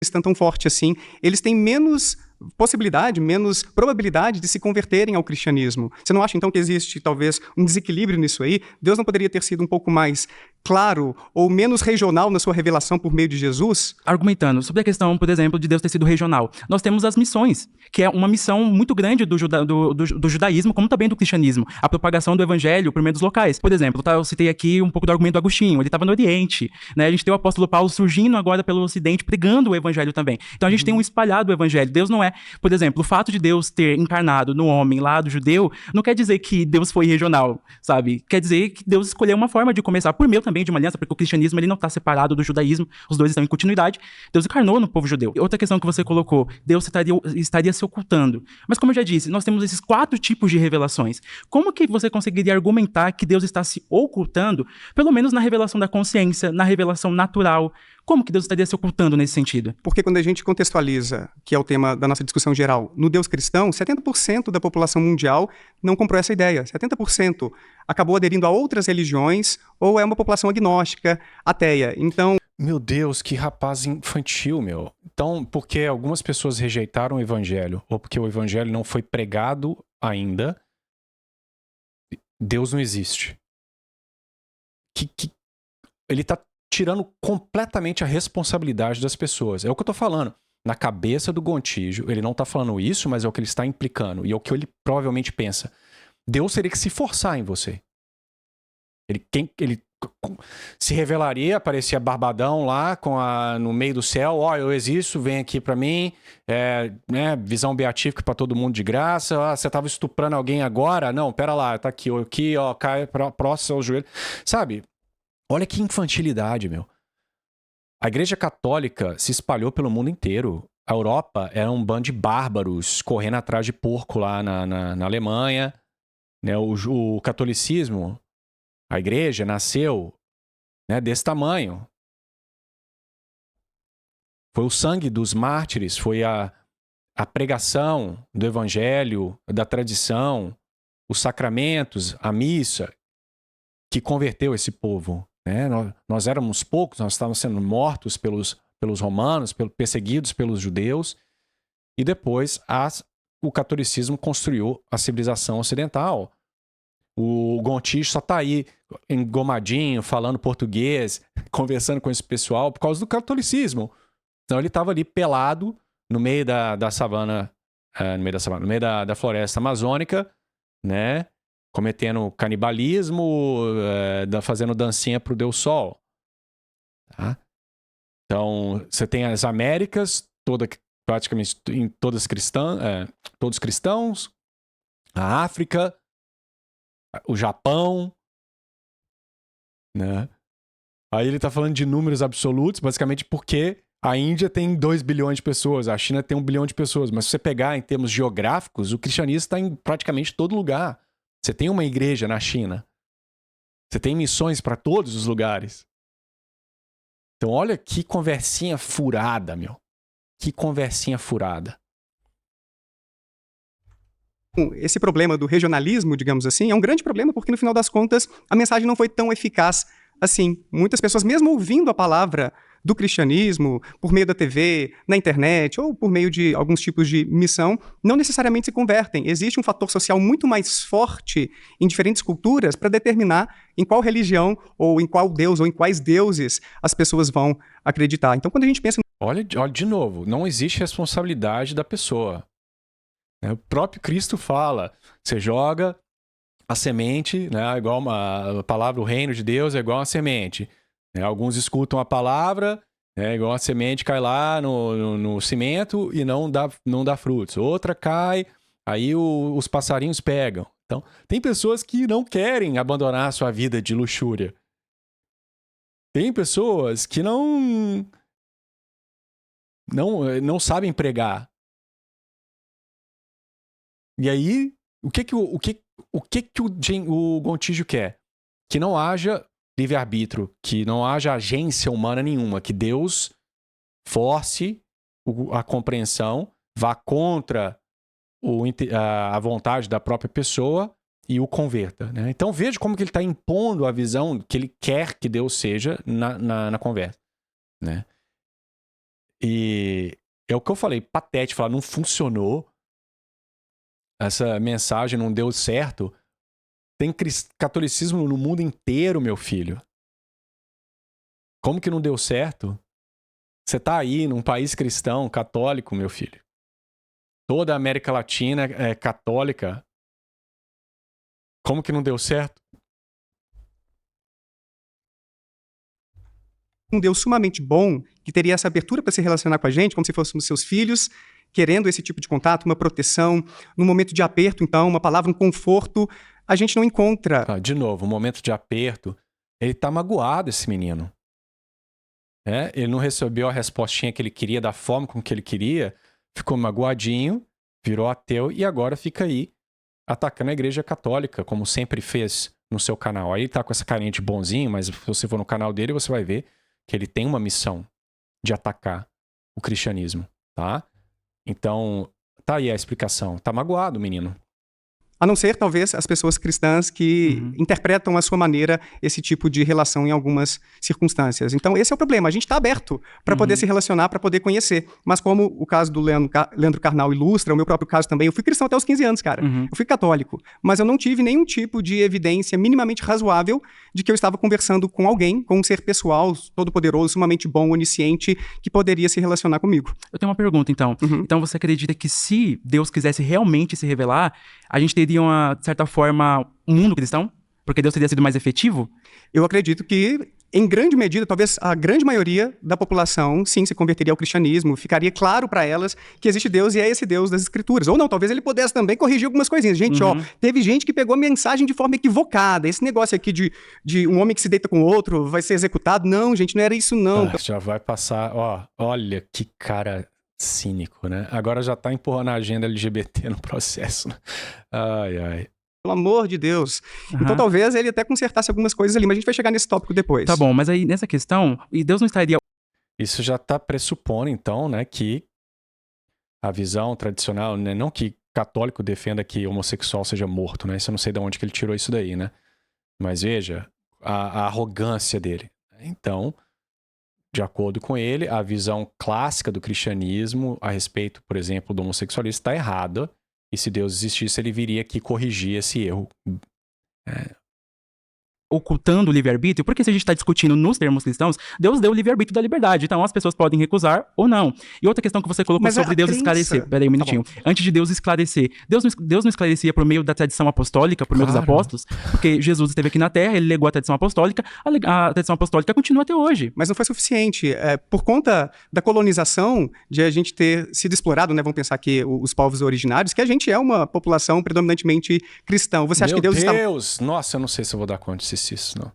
cristã tão forte assim, eles têm menos possibilidade, menos probabilidade de se converterem ao cristianismo. Você não acha, então, que existe, talvez, um desequilíbrio nisso aí? Deus não poderia ter sido um pouco mais claro ou menos regional na sua revelação por meio de Jesus? Argumentando sobre a questão, por exemplo, de Deus ter sido regional, nós temos as missões, que é uma missão muito grande do judaísmo, como também do cristianismo, a propagação do evangelho por meio dos locais. Por exemplo, eu citei aqui um pouco do argumento do Agostinho, ele estava no Oriente, né? A gente tem o apóstolo Paulo surgindo agora pelo Ocidente, pregando o evangelho também. Então a gente tem um espalhado o evangelho. Deus não é, por exemplo, o fato de Deus ter encarnado no homem lá do judeu, não quer dizer que Deus foi regional, sabe? Quer dizer que Deus escolheu uma forma de começar, por meio também de uma aliança, porque o cristianismo ele não está separado do judaísmo, os dois estão em continuidade. Deus encarnou no povo judeu. Outra questão que você colocou, Deus estaria se ocultando. Mas como eu já disse, nós temos esses 4 tipos de revelações. Como que você conseguiria argumentar que Deus está se ocultando, pelo menos na revelação da consciência, na revelação natural? Como que Deus estaria se ocultando nesse sentido? Porque quando a gente contextualiza, que é o tema da nossa discussão geral, no Deus cristão, 70% da população mundial não comprou essa ideia. 70% acabou aderindo a outras religiões ou é uma população agnóstica, ateia. Então... Meu Deus, que rapaz infantil, meu. Então, porque algumas pessoas rejeitaram o evangelho, ou porque o evangelho não foi pregado ainda, Deus não existe. Ele está tirando completamente a responsabilidade das pessoas. É o que eu tô falando. Na cabeça do Gontijo, ele não tá falando isso, mas é o que ele está implicando. E é o que ele provavelmente pensa. Deus teria que se forçar em você. Ele se revelaria, aparecia barbadão lá no meio do céu. Ó, eu existo, vem aqui pra mim. Visão beatífica pra todo mundo de graça. Ó, você tava estuprando alguém agora? Não, pera lá, tá aqui, ó, cai próximo ao joelho. Sabe? Olha que infantilidade, meu. A Igreja Católica se espalhou pelo mundo inteiro. A Europa era um bando de bárbaros correndo atrás de porco lá na Alemanha. Né? O catolicismo, a Igreja, nasceu, né, desse tamanho. Foi o sangue dos mártires, foi a pregação do Evangelho, da tradição, os sacramentos, a missa, que converteu esse povo. Né? Nós éramos poucos, nós estávamos sendo mortos pelos romanos, perseguidos pelos judeus, e depois o catolicismo construiu a civilização ocidental. O Gontijo só está aí engomadinho, falando português, conversando com esse pessoal por causa do catolicismo. Então ele estava ali pelado no meio da savana, no meio da floresta amazônica, né? Cometendo canibalismo, fazendo dancinha pro Deus Sol. Tá? Então, você tem as Américas, praticamente todos cristãos, a África, o Japão, né? Aí ele tá falando de números absolutos, basicamente porque a Índia tem 2 bilhões de pessoas, a China tem 1 bilhão de pessoas, mas se você pegar em termos geográficos, o cristianismo está em praticamente todo lugar. Você tem uma igreja na China. Você tem missões para todos os lugares. Então, olha que conversinha furada, meu. Que conversinha furada. Esse problema do regionalismo, digamos assim, é um grande problema porque, no final das contas, a mensagem não foi tão eficaz assim. Muitas pessoas, mesmo ouvindo a palavra do cristianismo, por meio da TV, na internet, ou por meio de alguns tipos de missão, não necessariamente se convertem. Existe um fator social muito mais forte em diferentes culturas para determinar em qual religião, ou em qual Deus, ou em quais deuses as pessoas vão acreditar. Então, quando a gente pensa... Olha de novo, não existe responsabilidade da pessoa. O próprio Cristo fala, você joga a semente, né, igual a palavra, o reino de Deus é igual uma semente. Alguns escutam a palavra, igual a semente cai lá no cimento e não dá frutos. Outra cai, aí os passarinhos pegam. Então, tem pessoas que não querem abandonar a sua vida de luxúria. Tem pessoas que não sabem pregar. E aí, o que o Gontijo quer? Que não haja livre-arbítrio, que não haja agência humana nenhuma, que Deus force a compreensão, vá contra a vontade da própria pessoa e o converta. Né? Então veja como que ele está impondo a visão que ele quer que Deus seja na conversa. Né? E é o que eu falei, patético, falar, não funcionou, essa mensagem não deu certo. Tem catolicismo no mundo inteiro, meu filho. Como que não deu certo? Você tá aí num país cristão, católico, meu filho. Toda a América Latina é católica. Como que não deu certo? Um Deus sumamente bom, que teria essa abertura para se relacionar com a gente, como se fôssemos seus filhos, querendo esse tipo de contato, uma proteção, num momento de aperto, então, uma palavra, um conforto, a gente não encontra. De novo, um momento de aperto. Ele tá magoado, esse menino. Ele não recebeu a respostinha que ele queria, da forma com que ele queria, ficou magoadinho, virou ateu e agora fica aí atacando a igreja católica, como sempre fez no seu canal. Aí ele tá com essa carinha de bonzinho, mas se você for no canal dele, você vai ver que ele tem uma missão de atacar o cristianismo, tá? Então, tá aí a explicação. Tá magoado o menino. A não ser, talvez, as pessoas cristãs que interpretam à sua maneira esse tipo de relação em algumas circunstâncias. Então, esse é o problema. A gente está aberto para poder se relacionar, para poder conhecer. Mas como o caso do Leandro Carnal ilustra, o meu próprio caso também, eu fui cristão até os 15 anos, cara. Eu fui católico. Mas eu não tive nenhum tipo de evidência minimamente razoável de que eu estava conversando com alguém, com um ser pessoal, todo-poderoso, sumamente bom, onisciente, que poderia se relacionar comigo. Eu tenho uma pergunta, então. Então, você acredita que se Deus quisesse realmente se revelar, a gente teria, de certa forma, um mundo cristão? Porque Deus teria sido mais efetivo? Eu acredito que, em grande medida, talvez a grande maioria da população, sim, se converteria ao cristianismo, ficaria claro para elas que existe Deus e é esse Deus das Escrituras. Ou não, talvez ele pudesse também corrigir algumas coisinhas. Gente, teve gente que pegou a mensagem de forma equivocada. Esse negócio aqui de um homem que se deita com o outro vai ser executado. Não, gente, não era isso, não. Já vai passar, olha que cara cínico, né? Agora já tá empurrando a agenda LGBT no processo, né? Ai, ai. Pelo amor de Deus. Então talvez ele até consertasse algumas coisas ali, mas a gente vai chegar nesse tópico depois. Tá bom, mas aí nessa questão, e Deus não estaria... Isso já tá pressupondo, então, né, que a visão tradicional, né, não que católico defenda que homossexual seja morto, né? Isso eu não sei de onde que ele tirou isso daí, né? Mas veja a arrogância dele. Então, de acordo com ele, a visão clássica do cristianismo a respeito, por exemplo, do homossexualismo está errada. E se Deus existisse, ele viria aqui corrigir esse erro. Ocultando o livre-arbítrio, porque se a gente está discutindo nos termos cristãos, Deus deu o livre-arbítrio da liberdade, então as pessoas podem recusar ou não. E outra questão que você colocou sobre Deus esclarecer. Peraí um minutinho. Antes de Deus esclarecer, Deus não esclarecia por meio da tradição apostólica, por meio dos apóstolos, porque Jesus esteve aqui na Terra, ele legou a tradição apostólica, a tradição apostólica continua até hoje. Mas não foi suficiente. Por conta da colonização, de a gente ter sido explorado, né, vamos pensar que os povos originários, que a gente é uma população predominantemente cristã. Você acha que Deus está... Nossa, eu não sei se eu vou dar conta disso. Isso, não.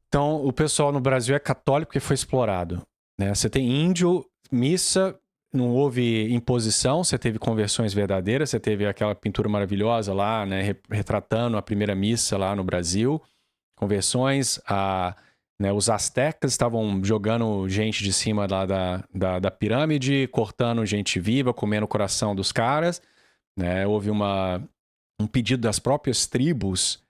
Então, o pessoal no Brasil é católico porque foi explorado, né? Você tem índio, missa, não houve imposição, você teve conversões verdadeiras, você teve aquela pintura maravilhosa lá, né, retratando a primeira missa lá no Brasil, conversões, né, os astecas estavam jogando gente de cima lá da pirâmide, cortando gente viva, comendo o coração dos caras, né? Houve um pedido das próprias tribos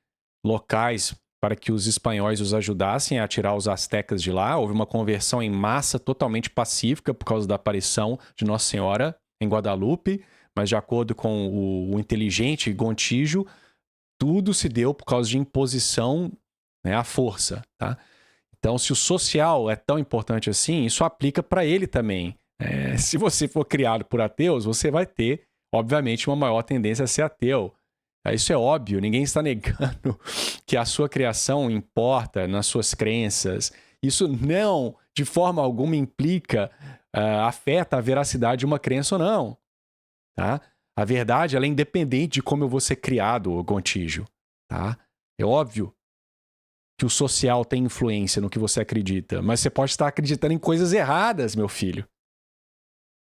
locais para que os espanhóis os ajudassem a tirar os astecas de lá. Houve uma conversão em massa totalmente pacífica por causa da aparição de Nossa Senhora em Guadalupe, mas de acordo com o inteligente Gontijo, tudo se deu por causa de imposição, né, à força, tá? Então, se o social é tão importante assim, isso aplica para ele também. Se você for criado por ateus, você vai ter, obviamente, uma maior tendência a ser ateu. Isso é óbvio, ninguém está negando que a sua criação importa nas suas crenças. Isso não, de forma alguma, implica, afeta a veracidade de uma crença ou não. Tá? A verdade, ela é independente de como eu vou ser criado, Gontijo. Tá? É óbvio que o social tem influência no que você acredita, mas você pode estar acreditando em coisas erradas, meu filho.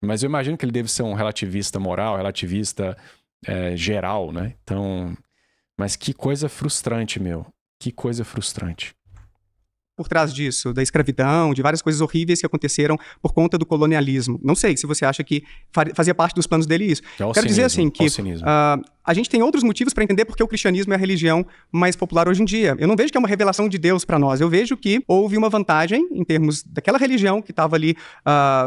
Mas eu imagino que ele deve ser um relativista moral, relativista... geral, né? Então, mas que coisa frustrante, meu. Que coisa frustrante. por trás disso, da escravidão, de várias coisas horríveis que aconteceram por conta do colonialismo. Não sei se você acha que fazia parte dos planos dele isso. Quero dizer assim que a gente tem outros motivos para entender porque o cristianismo é a religião mais popular hoje em dia. Eu não vejo que é uma revelação de Deus para nós. Eu vejo que houve uma vantagem em termos daquela religião que estava ali,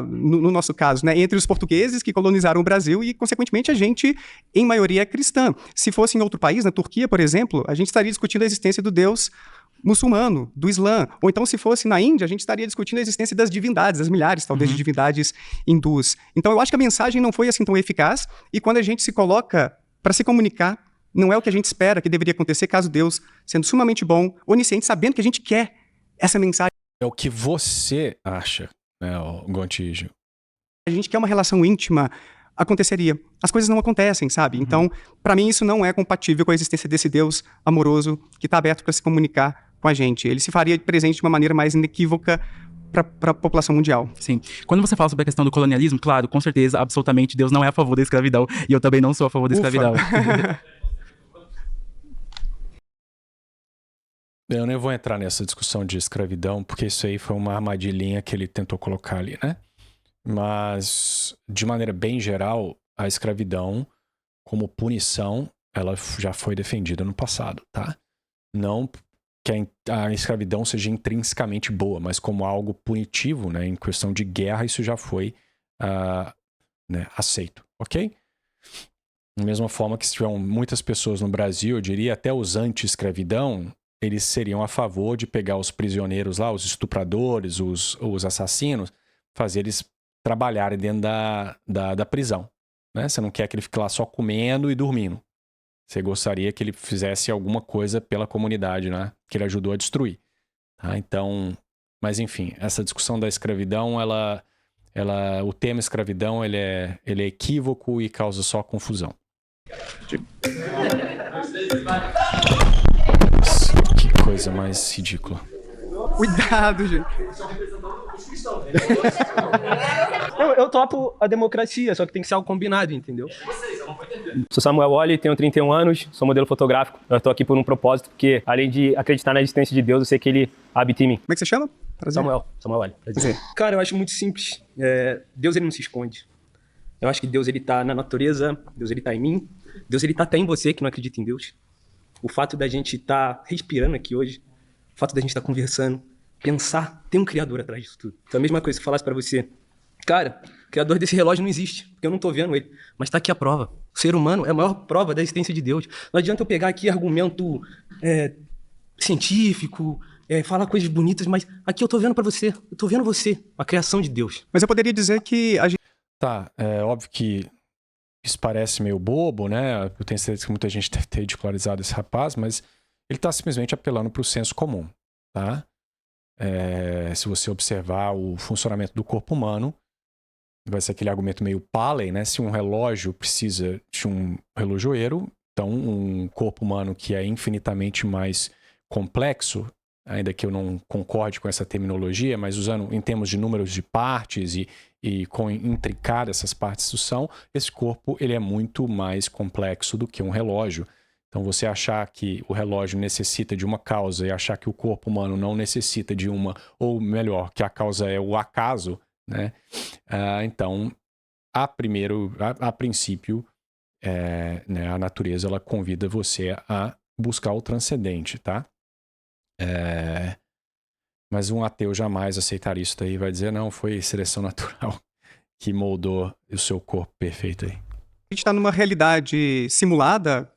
no nosso caso, né, entre os portugueses que colonizaram o Brasil e, consequentemente, a gente, em maioria, é cristã. Se fosse em outro país, na Turquia, por exemplo, a gente estaria discutindo a existência do Deus muçulmano, do Islã. Ou então, se fosse na Índia, a gente estaria discutindo a existência das divindades, das milhares, talvez, de divindades hindus. Então, eu acho que a mensagem não foi assim tão eficaz, e quando a gente se coloca para se comunicar, não é o que a gente espera que deveria acontecer caso Deus, sendo sumamente bom, onisciente, sabendo que a gente quer essa mensagem. É o que você acha, né, Gontijo? A gente quer uma relação íntima, aconteceria. As coisas não acontecem, sabe? Então, para mim, isso não é compatível com a existência desse Deus amoroso que está aberto para se comunicar com a gente. Ele se faria presente de uma maneira mais inequívoca para a população mundial. Sim. Quando você fala sobre a questão do colonialismo, claro, com certeza, absolutamente, Deus não é a favor da escravidão. E eu também não sou a favor da escravidão. Eu nem vou entrar nessa discussão de escravidão, porque isso aí foi uma armadilhinha que ele tentou colocar ali, né? Mas, de maneira bem geral, a escravidão, como punição, ela já foi defendida no passado, tá? Não que a escravidão seja intrinsecamente boa, mas como algo punitivo, né? Em questão de guerra, isso já foi né, aceito, ok? Da mesma forma que se tiver muitas pessoas no Brasil, eu diria até os anti-escravidão, eles seriam a favor de pegar os prisioneiros lá, os estupradores, os assassinos, fazer eles trabalharem dentro da prisão. Né? Você não quer que ele fique lá só comendo e dormindo. Você gostaria que ele fizesse alguma coisa pela comunidade, né? Que ele ajudou a destruir. Tá? Então, mas enfim, essa discussão da escravidão, o tema escravidão, ele é equívoco e causa só confusão. Que coisa mais ridícula. Cuidado, gente. Eu topo a democracia, só que tem que ser algo combinado, entendeu? Sou Samuel Olli, tenho 31 anos, sou modelo fotográfico. Eu estou aqui por um propósito, porque além de acreditar na existência de Deus, eu sei que Ele habita em mim. Como é que você chama? Prazer. Samuel Olli. Prazer. Cara, eu acho muito simples. Deus, ele não se esconde. Eu acho que Deus, ele tá na natureza, Deus, ele tá em mim, Deus, ele tá até em você que não acredita em Deus. O fato da gente estar respirando aqui hoje, o fato da gente estar conversando, pensar, tem um criador atrás disso tudo. Então a mesma coisa que eu falasse pra você, cara, o criador desse relógio não existe, porque eu não tô vendo ele, mas tá aqui a prova. O ser humano é a maior prova da existência de Deus. Não adianta eu pegar aqui argumento científico, falar coisas bonitas, mas aqui eu tô vendo pra você, eu tô vendo você, a criação de Deus. Mas eu poderia dizer que a gente... Tá, é óbvio que isso parece meio bobo, né? Eu tenho certeza que muita gente deve ter ridicularizado esse rapaz, mas ele está simplesmente apelando para o senso comum, tá? Se você observar o funcionamento do corpo humano, vai ser aquele argumento meio Paley, né? Se um relógio precisa de um relojoeiro, então um corpo humano que é infinitamente mais complexo, ainda que eu não concorde com essa terminologia, mas usando em termos de números de partes e com intricadas essas partes são, esse corpo ele é muito mais complexo do que um relógio. Então você achar que o relógio necessita de uma causa e achar que o corpo humano não necessita de uma, ou melhor, que a causa é o acaso, né? Então, a princípio, né, a natureza ela convida você a buscar o transcendente, tá? Mas um ateu jamais aceitaria isso daí, vai dizer, não, foi seleção natural que moldou o seu corpo perfeito aí. A gente está numa realidade simulada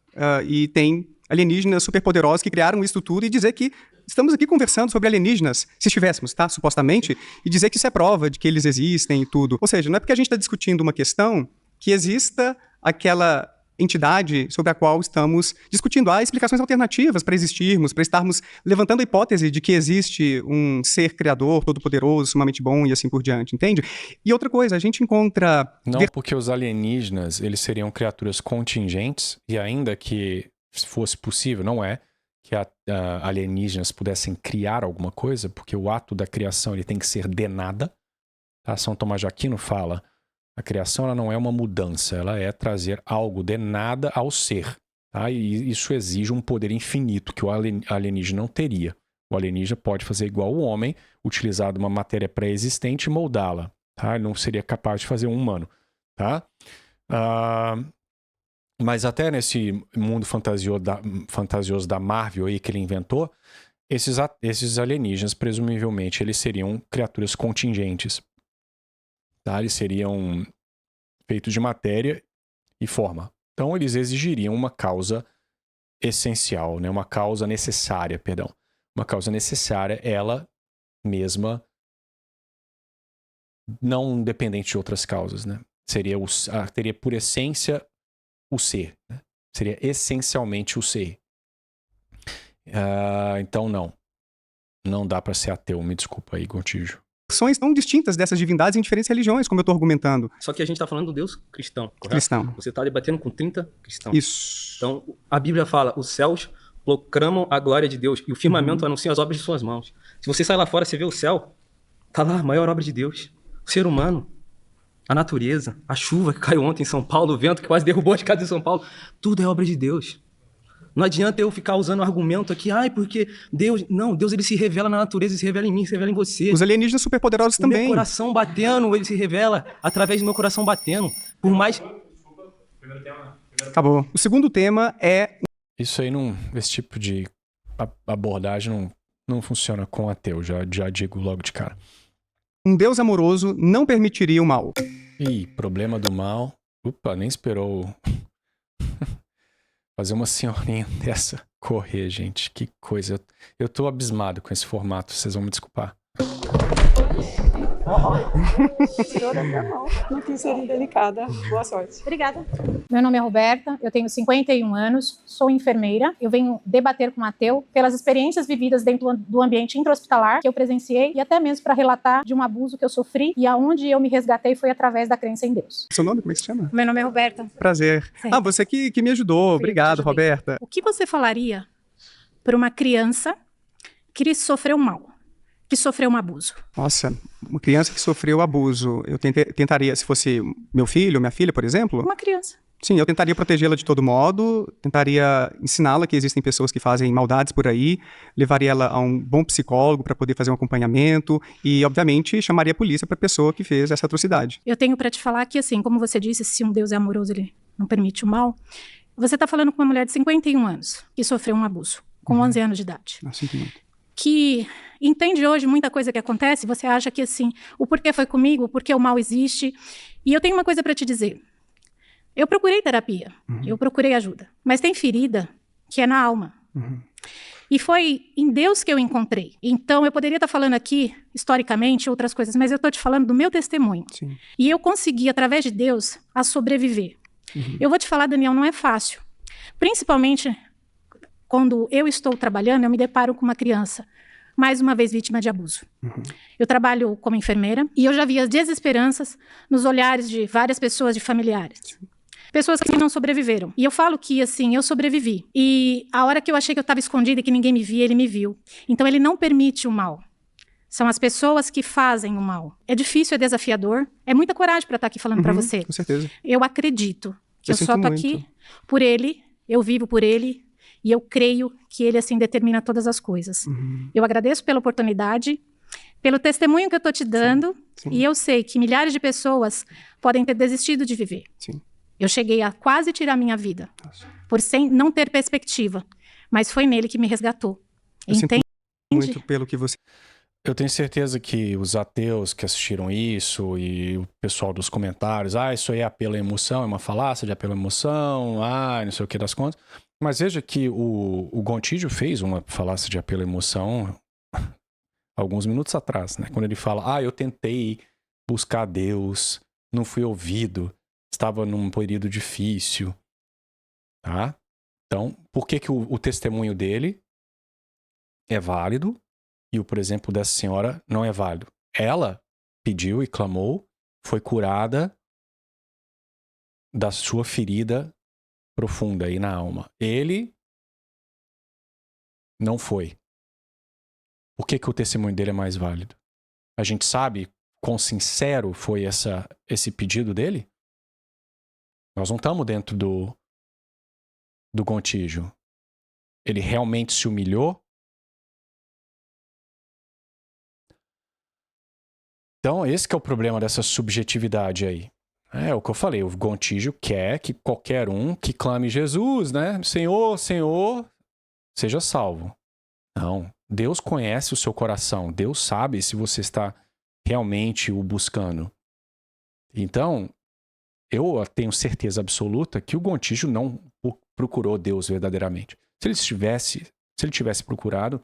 e tem alienígenas superpoderosos que criaram isso tudo e dizer que estamos aqui conversando sobre alienígenas, se estivéssemos, tá? Supostamente, e dizer que isso é prova de que eles existem e tudo. Ou seja, não é porque a gente está discutindo uma questão que exista aquela entidade sobre a qual estamos discutindo. Há explicações alternativas para existirmos, para estarmos levantando a hipótese de que existe um ser criador, todo-poderoso, sumamente bom e assim por diante, entende? E outra coisa, a gente encontra... Não, porque os alienígenas, eles seriam criaturas contingentes e ainda que fosse possível, não é, que alienígenas pudessem criar alguma coisa, porque o ato da criação ele tem que ser de nada. Tá? São Tomás de Aquino fala, a criação ela não é uma mudança, ela é trazer algo de nada ao ser. Tá? E isso exige um poder infinito que o alienígena não teria. O alienígena pode fazer igual o homem, utilizar uma matéria pré-existente e moldá-la. Tá? Ele não seria capaz de fazer um humano. Tá? Mas até nesse mundo fantasioso da Marvel aí que ele inventou, esses alienígenas, presumivelmente, eles seriam criaturas contingentes. Tá? Eles seriam feitos de matéria e forma. Então, eles exigiriam uma causa essencial, né? Uma causa necessária, perdão. Uma causa necessária, ela mesma, não dependente de outras causas, né? Teria por essência o ser, né? Seria essencialmente o ser. Então, não dá para ser ateu, me desculpa aí, Gontijo. Versões tão distintas dessas divindades em diferentes religiões, como eu tô argumentando. Só que a gente tá falando do Deus cristão, correto? Cristão. Você tá debatendo com 30 cristãos. Isso. Então, a Bíblia fala, os céus proclamam a glória de Deus e o firmamento anuncia as obras de suas mãos. Se você sai lá fora, você vê o céu, tá lá a maior obra de Deus. O ser humano, a natureza, a chuva que caiu ontem em São Paulo, o vento que quase derrubou as casas em São Paulo, tudo é obra de Deus. Não adianta eu ficar usando argumento aqui, porque Deus... Não, Deus ele se revela na natureza, ele se revela em mim, se revela em você. Os alienígenas superpoderosos também. Meu coração batendo, ele se revela através do meu coração batendo. Por mais... Acabou. O segundo tema é... Isso aí esse tipo de abordagem não funciona com ateu, já digo logo de cara. Um Deus amoroso não permitiria o mal. Ih, problema do mal. Opa, nem esperou fazer uma senhorinha dessa correr, gente. Que coisa. Eu tô abismado com esse formato, vocês vão me desculpar. Tirou da minha mão. Não quis ser indelicada. Boa sorte. Obrigada. Meu nome é Roberta, eu tenho 51 anos, sou enfermeira. Eu venho debater com o ateu pelas experiências vividas dentro do ambiente intra-hospitalar que eu presenciei e até mesmo para relatar de um abuso que eu sofri e aonde eu me resgatei foi através da crença em Deus. Seu nome, como é que se chama? Meu nome é Roberta. Prazer. Certo. Você que me ajudou. Obrigado, Roberta. O que você falaria para uma criança que sofreu mal? Que sofreu um abuso. Nossa, uma criança que sofreu abuso, eu tentaria, se fosse meu filho, minha filha, por exemplo... Uma criança. Sim, eu tentaria protegê-la de todo modo, tentaria ensiná-la que existem pessoas que fazem maldades por aí, levaria ela a um bom psicólogo para poder fazer um acompanhamento e, obviamente, chamaria a polícia para a pessoa que fez essa atrocidade. Eu tenho para te falar que, assim, como você disse, se um Deus é amoroso, ele não permite o mal. Você está falando com uma mulher de 51 anos que sofreu um abuso, com 11 anos de idade. Nossa, muito. Que entende hoje muita coisa que acontece, você acha que assim, o porquê foi comigo, o porquê o mal existe. E eu tenho uma coisa para te dizer. Eu procurei terapia, eu procurei ajuda, mas tem ferida que é na alma. E foi em Deus que eu encontrei. Então, eu poderia estar falando aqui, historicamente, outras coisas, mas eu estou te falando do meu testemunho. Sim. E eu consegui, através de Deus, a sobreviver. Eu vou te falar, Daniel, não é fácil. Principalmente... quando eu estou trabalhando, eu me deparo com uma criança, mais uma vez vítima de abuso. Eu trabalho como enfermeira e eu já vi as desesperanças nos olhares de várias pessoas, de familiares. Pessoas que não sobreviveram. E eu falo que, assim, eu sobrevivi. E a hora que eu achei que eu estava escondida e que ninguém me via, ele me viu. Então, ele não permite o mal. São as pessoas que fazem o mal. É difícil, é desafiador. É muita coragem para estar aqui falando para você. Com certeza. Eu acredito que eu só sinto tô aqui por ele, eu vivo por ele. E eu creio que ele, assim, determina todas as coisas. Eu agradeço pela oportunidade, pelo testemunho que eu estou te dando. Sim. E eu sei que milhares de pessoas podem ter desistido de viver. Sim. Eu cheguei a quase tirar minha vida, por não ter perspectiva. Mas foi nele que me resgatou. Eu sinto Entende? muito pelo que você... Eu tenho certeza que os ateus que assistiram isso e o pessoal dos comentários, isso aí é apelo à emoção, é uma falácia de apelo à emoção, não sei o que das contas. Mas veja que o Gontijo fez uma falácia de apelo à emoção alguns minutos atrás, né? Quando ele fala, eu tentei buscar Deus, não fui ouvido, estava num período difícil, tá? Então, por que o testemunho dele é válido e o, por exemplo, dessa senhora não é válido? Ela pediu e clamou, foi curada da sua ferida profunda aí na alma. Ele não foi. Por que o testemunho dele é mais válido? A gente sabe quão sincero foi esse pedido dele? Nós não estamos dentro do Gontijo. Ele realmente se humilhou Então, esse que é o problema dessa subjetividade aí. É o que eu falei, o Gontijo quer que qualquer um que clame Jesus, né? Senhor, Senhor, seja salvo. Não, Deus conhece o seu coração, Deus sabe se você está realmente o buscando. Então, eu tenho certeza absoluta que o Gontijo não procurou Deus verdadeiramente. Se ele tivesse procurado,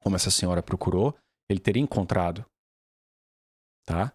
como essa senhora procurou, ele teria encontrado. Tá?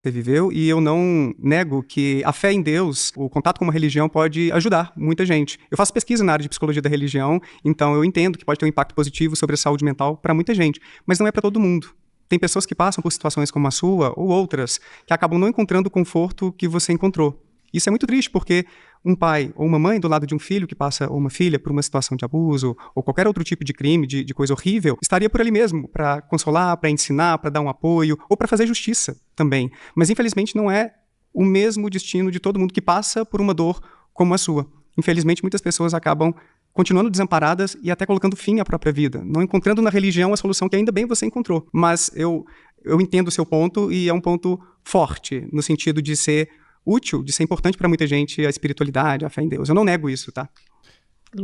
Você viveu, e eu não nego que a fé em Deus, o contato com uma religião pode ajudar muita gente. Eu faço pesquisa na área de psicologia da religião, então eu entendo que pode ter um impacto positivo sobre a saúde mental para muita gente, mas não é para todo mundo. Tem pessoas que passam por situações como a sua, ou outras, que acabam não encontrando o conforto que você encontrou. Isso é muito triste, porque um pai ou uma mãe do lado de um filho que passa, ou uma filha, por uma situação de abuso, ou qualquer outro tipo de crime, de coisa horrível, estaria por ali mesmo, para consolar, para ensinar, para dar um apoio, ou para fazer justiça também. Mas, infelizmente, não é o mesmo destino de todo mundo que passa por uma dor como a sua. Infelizmente, muitas pessoas acabam continuando desamparadas e até colocando fim à própria vida, não encontrando na religião a solução que ainda bem você encontrou. Mas eu entendo o seu ponto, e é um ponto forte, no sentido de ser útil, de ser importante para muita gente a espiritualidade, a fé em Deus. Eu não nego isso, tá?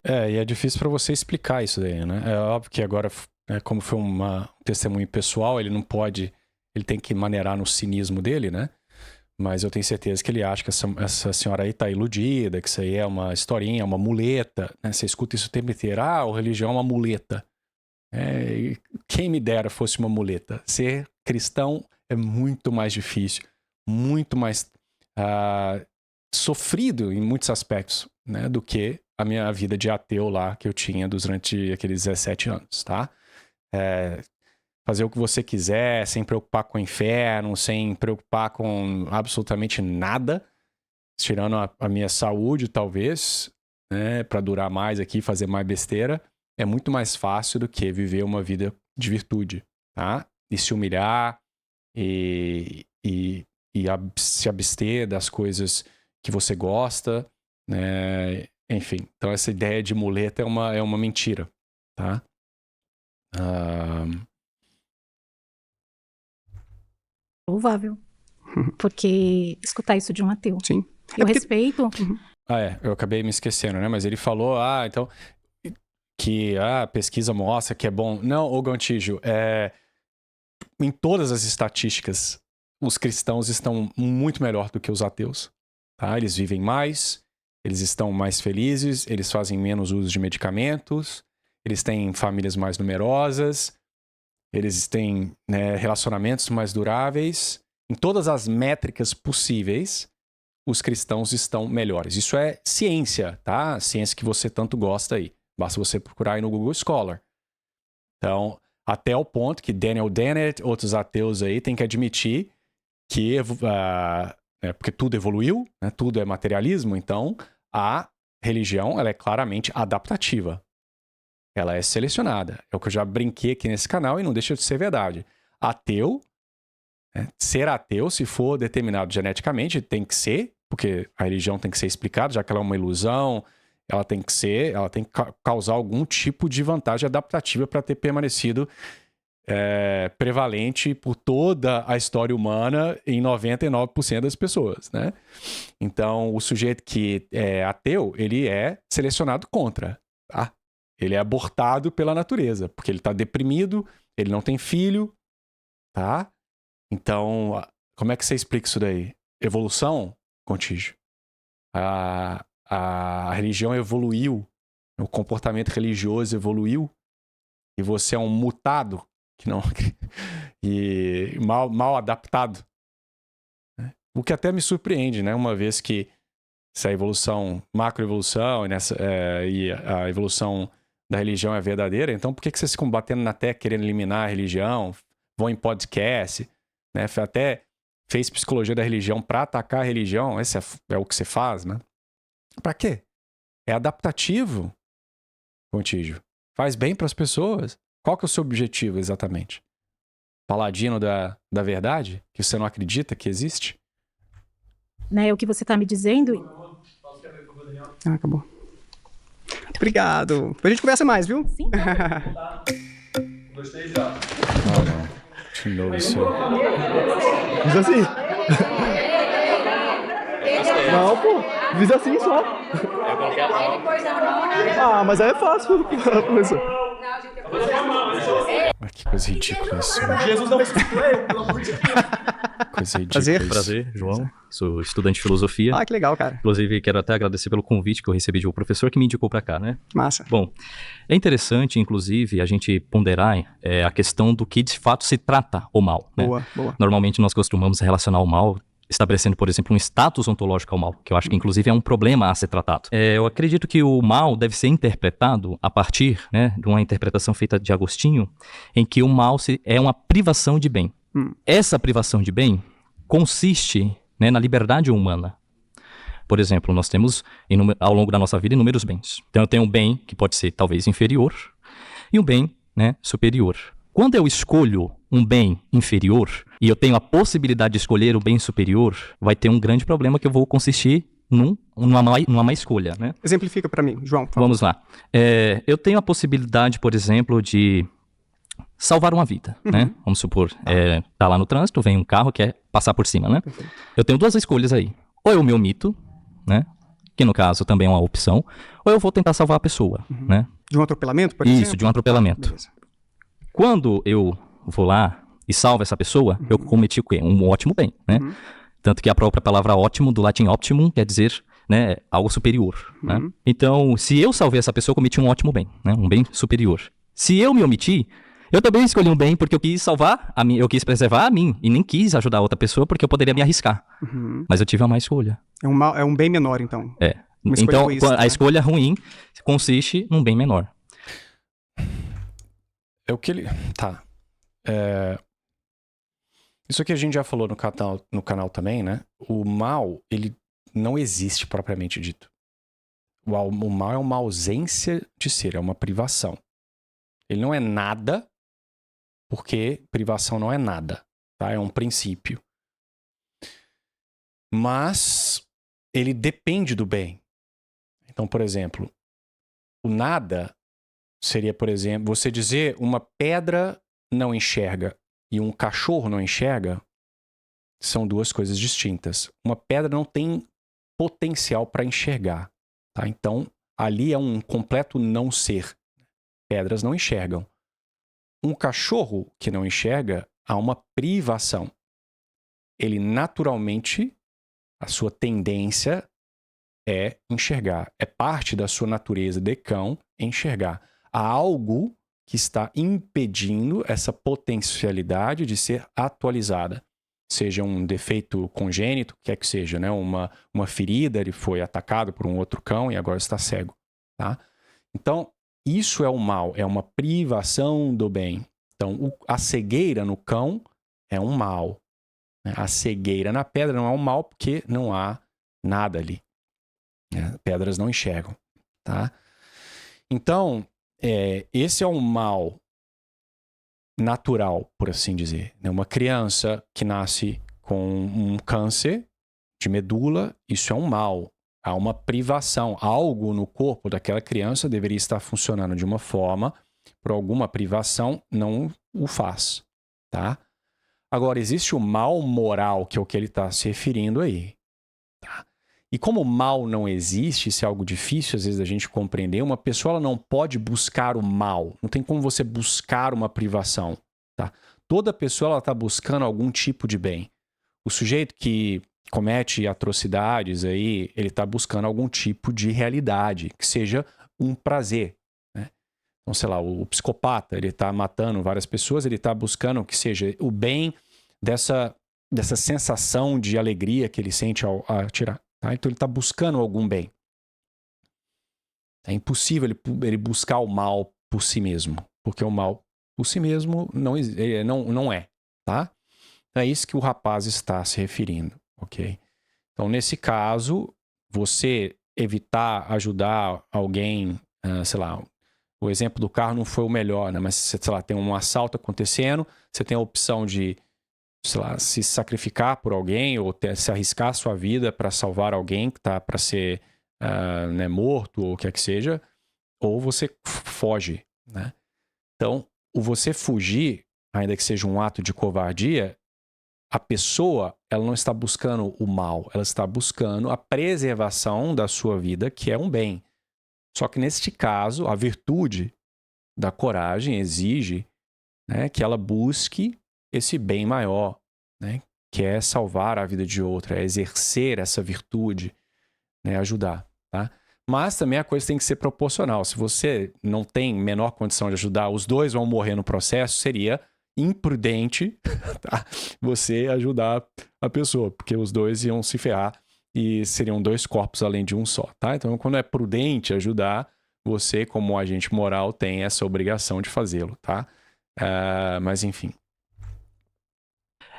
E é difícil para você explicar isso daí, né? É óbvio que agora, como foi um testemunho pessoal, ele não pode, ele tem que maneirar no cinismo dele, né? Mas eu tenho certeza que ele acha que essa senhora aí tá iludida, que isso aí é uma historinha, uma muleta, né? Você escuta isso o tempo inteiro, a religião é uma muleta. Quem me dera fosse uma muleta. Ser cristão é muito mais difícil, muito mais sofrido em muitos aspectos, né, do que a minha vida de ateu lá que eu tinha durante aqueles 17 anos, tá? Fazer o que você quiser, sem preocupar com o inferno, sem preocupar com absolutamente nada, tirando a minha saúde, talvez, né, para durar mais aqui, fazer mais besteira, é muito mais fácil do que viver uma vida de virtude, tá? E se humilhar e se abster das coisas que você gosta, né? Enfim, então essa ideia de muleta é uma mentira, tá? Louvável. Porque escutar isso de um ateu. Sim. Eu respeito. Eu acabei me esquecendo, né? Mas ele falou, então, que a pesquisa mostra que é bom. Não, ô Gontijo, em todas as estatísticas, os cristãos estão muito melhor do que os ateus, tá? Eles vivem mais, eles estão mais felizes, eles fazem menos uso de medicamentos, eles têm famílias mais numerosas, eles têm, né, relacionamentos mais duráveis. Em todas as métricas possíveis, os cristãos estão melhores. Isso é ciência, tá? Ciência que você tanto gosta aí. Basta você procurar aí no Google Scholar. Então, até o ponto que Daniel Dennett, outros ateus aí, têm que admitir que, porque tudo evoluiu, né? Tudo é materialismo, então a religião ela é claramente adaptativa. Ela é selecionada. É o que eu já brinquei aqui nesse canal e não deixa de ser verdade. Ateu, ser ateu, se for determinado geneticamente, tem que ser, porque a religião tem que ser explicada, já que ela é uma ilusão, ela tem que causar algum tipo de vantagem adaptativa para ter permanecido prevalente por toda a história humana em 99% das pessoas, né? Então, o sujeito que é ateu, ele é selecionado contra, tá? Ele é abortado pela natureza, porque ele está deprimido, ele não tem filho, tá? Então, como é que você explica isso daí? Evolução, Gontijo? A religião evoluiu, o comportamento religioso evoluiu, e você é um mutado, e mal adaptado. Né? O que até me surpreende, né? Uma vez que essa evolução, macroevolução e a evolução da religião é verdadeira, então por que vocês ficam batendo na tecla querendo eliminar a religião, vão em podcast, né? Até fez psicologia da religião para atacar a religião, esse é o que você faz, né? Pra quê? É adaptativo, Gontijo. Faz bem para as pessoas. Qual que é o seu objetivo exatamente? Paladino da verdade? Que você não acredita que existe? Né, o que você está me dizendo. Acabou. Muito obrigado. Depois a gente conversa mais, viu? Sim. Não. De novo isso aí. Diz assim. Não, pô. Diz assim só. Ah, mas aí é fácil, professor. Que coisa ridícula isso. Né? Jesus não ressuscitou ele, pelo amor de Deus. Coisa ridícula. isso. Prazer, João. Sou estudante de filosofia. Ah, que legal, cara. Inclusive, quero até agradecer pelo convite que eu recebi de um professor que me indicou para cá, né? Massa. Bom, é interessante, inclusive, a gente ponderar a questão do que de fato se trata o mal, né? Boa, boa. Normalmente nós costumamos relacionar o mal estabelecendo, por exemplo, um status ontológico ao mal, que eu acho que inclusive é um problema a ser tratado. Eu acredito que o mal deve ser interpretado a partir, né, de uma interpretação feita de Agostinho, em que o mal é uma privação de bem. Essa privação de bem consiste, né, na liberdade humana. Por exemplo, nós temos ao longo da nossa vida inúmeros bens. Então eu tenho um bem que pode ser talvez inferior e um bem, né, superior. Quando eu escolho um bem inferior e eu tenho a possibilidade de escolher o bem superior, vai ter um grande problema que eu vou consistir numa má escolha, né? Exemplifica pra mim, João. Vamos lá. Eu tenho a possibilidade, por exemplo, de salvar uma vida, né? Vamos supor, tá lá no trânsito, vem um carro que quer passar por cima, né? Perfeito. Eu tenho duas escolhas aí. Ou eu me omito, né? Que no caso também é uma opção, ou eu vou tentar salvar a pessoa, né? De um atropelamento, por exemplo? Isso, de um atropelamento. Beleza. Quando eu vou lá e salvo essa pessoa, eu cometi o quê? Um ótimo bem, né? Tanto que a própria palavra ótimo, do latim optimum, quer dizer, né, algo superior, né? Então, se eu salvei essa pessoa, eu cometi um ótimo bem, né? Um bem superior. Se eu me omiti, eu também escolhi um bem porque eu quis salvar a mim, eu quis preservar a mim, e nem quis ajudar a outra pessoa porque eu poderia me arriscar. Mas eu tive uma má escolha. É um bem menor, então. Uma escolha Então, egoísta, a né? escolha ruim consiste num bem menor. É o que ele... Tá. Isso aqui a gente já falou no canal também, né? O mal, ele não existe propriamente dito. O mal é uma ausência de ser, é uma privação. Ele não é nada, porque privação não é nada, tá? É um princípio. Mas ele depende do bem. Então, por exemplo, o nada seria, por exemplo, você dizer uma pedra não enxerga e um cachorro não enxerga, são duas coisas distintas. Uma pedra não tem potencial para enxergar, tá? Então, ali é um completo não ser. Pedras não enxergam. Um cachorro que não enxerga, há uma privação. Ele naturalmente, a sua tendência é enxergar. É parte da sua natureza de cão enxergar. Há algo que está impedindo essa potencialidade de ser atualizada. Seja um defeito congênito, quer que seja, né? Uma ferida, ele foi atacado por um outro cão e agora está cego, tá? Então, isso é o mal, é uma privação do bem. Então, a cegueira no cão é um mal, né? A cegueira na pedra não é um mal porque não há nada ali, né? Pedras não enxergam, tá? Então, esse é um mal natural, por assim dizer. Uma criança que nasce com um câncer de medula, isso é um mal. Há uma privação. Algo no corpo daquela criança deveria estar funcionando de uma forma, por alguma privação, não o faz. Tá? Agora, existe o mal moral, que é o que ele está se referindo aí. Tá? E como o mal não existe, isso é algo difícil às vezes a gente compreender, uma pessoa ela não pode buscar o mal. Não tem como você buscar uma privação. Tá? Toda pessoa está buscando algum tipo de bem. O sujeito que comete atrocidades aí, ele está buscando algum tipo de realidade, que seja um prazer. Né? Então, sei lá, o psicopata, ele está matando várias pessoas, ele está buscando que seja o bem dessa sensação de alegria que ele sente ao atirar. Tá? Então ele está buscando algum bem. É impossível ele buscar o mal por si mesmo, porque o mal por si mesmo não é. Tá? É isso que o rapaz está se referindo. Ok? Então, nesse caso, você evitar ajudar alguém, sei lá, o exemplo do carro não foi o melhor, né? Mas, sei lá, tem um assalto acontecendo, você tem a opção de, sei lá, se sacrificar por alguém ou se arriscar a sua vida para salvar alguém que está para ser né, morto ou o que é que seja, ou você foge, né? Então, o você fugir ainda que seja um ato de covardia, a pessoa, ela não está buscando o mal, ela está buscando a preservação da sua vida, que é um bem. Só que neste caso, a virtude da coragem exige, né, que ela busque esse bem maior, né, que é salvar a vida de outra, é exercer essa virtude, né, ajudar, tá? Mas também a coisa tem que ser proporcional. Se você não tem menor condição de ajudar, os dois vão morrer no processo, seria imprudente, tá, você ajudar a pessoa, porque os dois iam se ferrar e seriam dois corpos além de um só, tá? Então, quando é prudente ajudar, você, como agente moral, tem essa obrigação de fazê-lo, tá? Mas, enfim.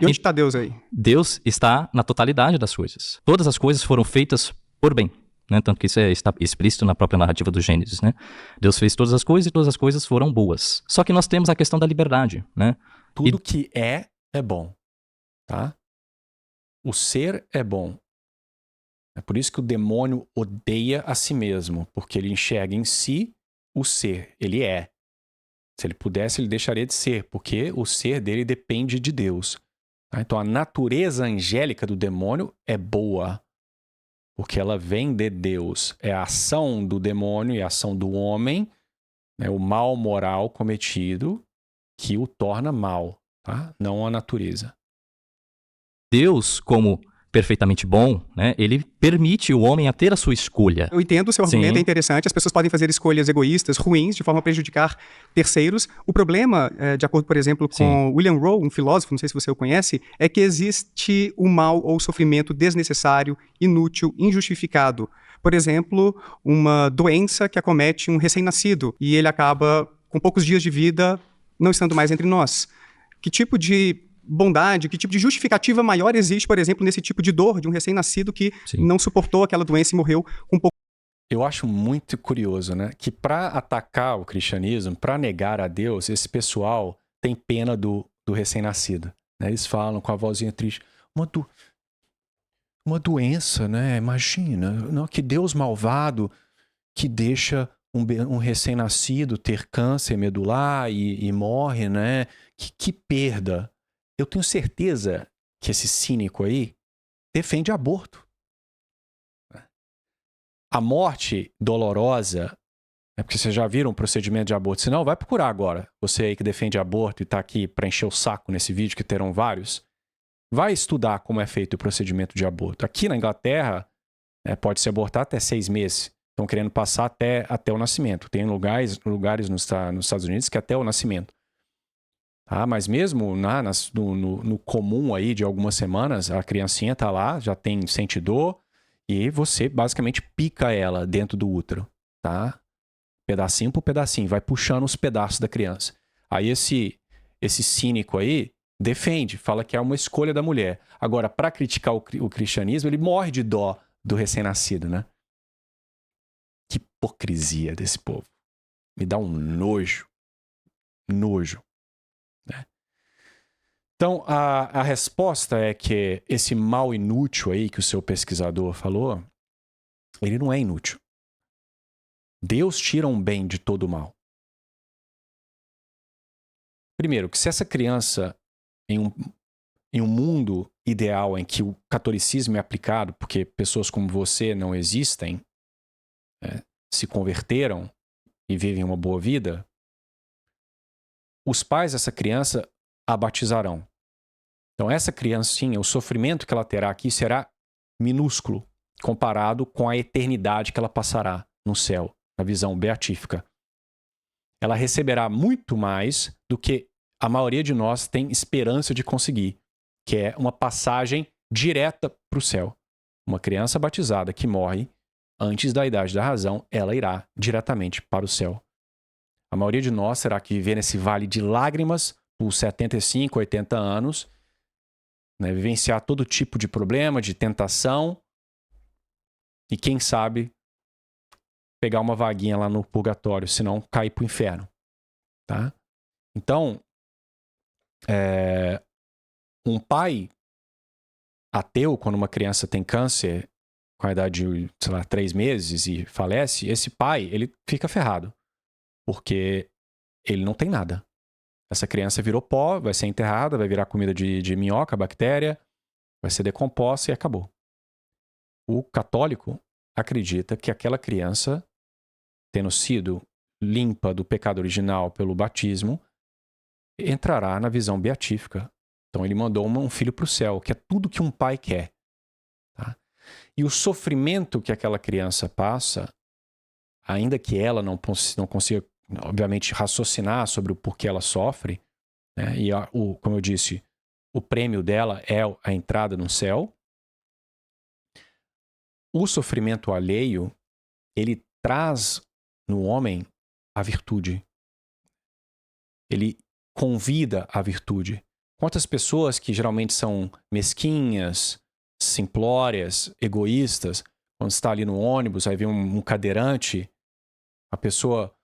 E onde está Deus aí? Deus está na totalidade das coisas. Todas as coisas foram feitas por bem, né? Tanto que isso está explícito na própria narrativa do Gênesis, né? Deus fez todas as coisas e todas as coisas foram boas. Só que nós temos a questão da liberdade, né? Tudo que é bom, tá? O ser é bom. É por isso que o demônio odeia a si mesmo, porque ele enxerga em si o ser. Ele é. Se ele pudesse, ele deixaria de ser, porque o ser dele depende de Deus. Tá? Então, a natureza angélica do demônio é boa, porque ela vem de Deus. É a ação do demônio e a ação do homem, né, o mal moral cometido, que o torna mal, tá? Não a natureza. Deus, como perfeitamente bom, né, ele permite o homem a ter a sua escolha. Eu entendo o seu argumento, Sim. é interessante. As pessoas podem fazer escolhas egoístas, ruins, de forma a prejudicar terceiros. O problema, de acordo, por exemplo, com William Rowe, um filósofo, não sei se você o conhece, é que existe o mal ou o sofrimento desnecessário, inútil, injustificado. Por exemplo, uma doença que acomete um recém-nascido e ele acaba, com poucos dias de vida, não estando mais entre nós. Que tipo de bondade, que tipo de justificativa maior existe, por exemplo, nesse tipo de dor de um recém-nascido que não suportou aquela doença e morreu com pouco. Eu acho muito curioso, né? Que para atacar o cristianismo, para negar a Deus, esse pessoal tem pena do recém-nascido. Né? Eles falam com a vozinha triste. Uma doença, né? Imagina. Não, que Deus malvado que deixa um recém-nascido ter câncer medular e morre, né? Que perda. Eu tenho certeza que esse cínico aí defende aborto. A morte dolorosa, porque vocês já viram o procedimento de aborto, se não, vai procurar agora. Você aí que defende aborto e está aqui para encher o saco nesse vídeo, que terão vários, vai estudar como é feito o procedimento de aborto. Aqui na Inglaterra, pode se abortar até 6 meses. Estão querendo passar até o nascimento. Tem lugares nos Estados Unidos que é até o nascimento. Tá? Mas mesmo no comum aí de algumas semanas, a criancinha está lá, já sente dor, e você basicamente pica ela dentro do útero, tá? Pedacinho por pedacinho, vai puxando os pedaços da criança. Aí esse cínico aí defende, fala que é uma escolha da mulher. Agora, para criticar o cristianismo, ele morre de dó do recém-nascido, né? Que hipocrisia desse povo. Me dá um nojo. Nojo. Né? Então, a resposta é que esse mal inútil aí que o seu pesquisador falou, ele não é inútil. Deus tira um bem de todo o mal. Primeiro, que se essa criança, em um mundo ideal em que o catolicismo é aplicado, porque pessoas como você não existem, se converteram e vivem uma boa vida, os pais dessa criança a batizarão. Então, essa criancinha, o sofrimento que ela terá aqui será minúsculo comparado com a eternidade que ela passará no céu, na visão beatífica. Ela receberá muito mais do que a maioria de nós tem esperança de conseguir, que é uma passagem direta para o céu. Uma criança batizada que morre antes da idade da razão, ela irá diretamente para o céu. A maioria de nós terá que viver nesse vale de lágrimas por 75, 80 anos, né, vivenciar todo tipo de problema, de tentação e, quem sabe, pegar uma vaguinha lá no purgatório, senão cair para o inferno. Tá? Então, um pai ateu, quando uma criança tem câncer com a idade de, 3 meses e falece, esse pai, ele fica ferrado. Porque ele não tem nada. Essa criança virou pó, vai ser enterrada, vai virar comida de minhoca, bactéria, vai ser decomposta e acabou. O católico acredita que aquela criança, tendo sido limpa do pecado original pelo batismo, entrará na visão beatífica. Então ele mandou um filho para o céu, que é tudo que um pai quer. Tá? E o sofrimento que aquela criança passa, ainda que ela não consiga, obviamente, raciocinar sobre o porquê ela sofre, né? E como eu disse, o prêmio dela é a entrada no céu. O sofrimento alheio, ele traz no homem a virtude. Ele convida a virtude. Quantas pessoas que geralmente são mesquinhas, simplórias, egoístas, quando está ali no ônibus, aí vem um cadeirante, a pessoa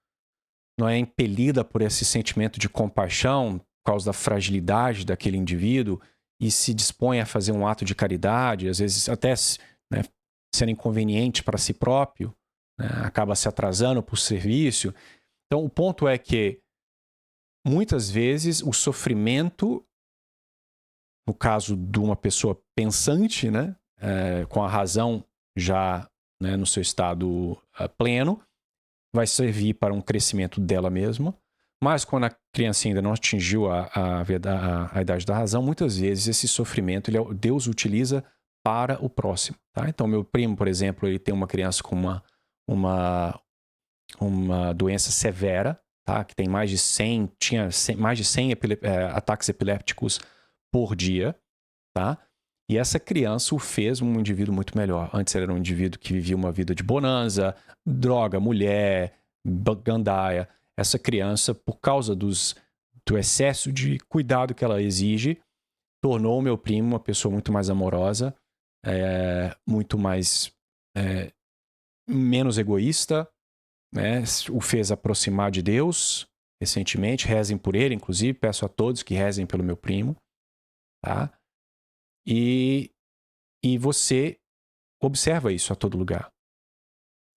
não é impelida por esse sentimento de compaixão, por causa da fragilidade daquele indivíduo, e se dispõe a fazer um ato de caridade, às vezes até, né, sendo inconveniente para si próprio, né, acaba se atrasando por serviço. Então, o ponto é que, muitas vezes, o sofrimento, no caso de uma pessoa pensante, né, com a razão já, né, no seu estado pleno, vai servir para um crescimento dela mesma. Mas quando a criança ainda não atingiu a idade da razão, muitas vezes esse sofrimento Deus utiliza para o próximo. Tá? Então, meu primo, por exemplo, ele tem uma criança com uma doença severa, tá? Que tem tinha mais de 100 ataques epilépticos por dia. Tá? E essa criança o fez um indivíduo muito melhor. Antes ele era um indivíduo que vivia uma vida de bonança, droga, mulher, gandaia. Essa criança, por causa do excesso de cuidado que ela exige, tornou o meu primo uma pessoa muito mais amorosa, muito mais menos egoísta, né? O fez aproximar de Deus recentemente. Rezem por ele, inclusive. Peço a todos que rezem pelo meu primo. Tá? E você observa isso a todo lugar.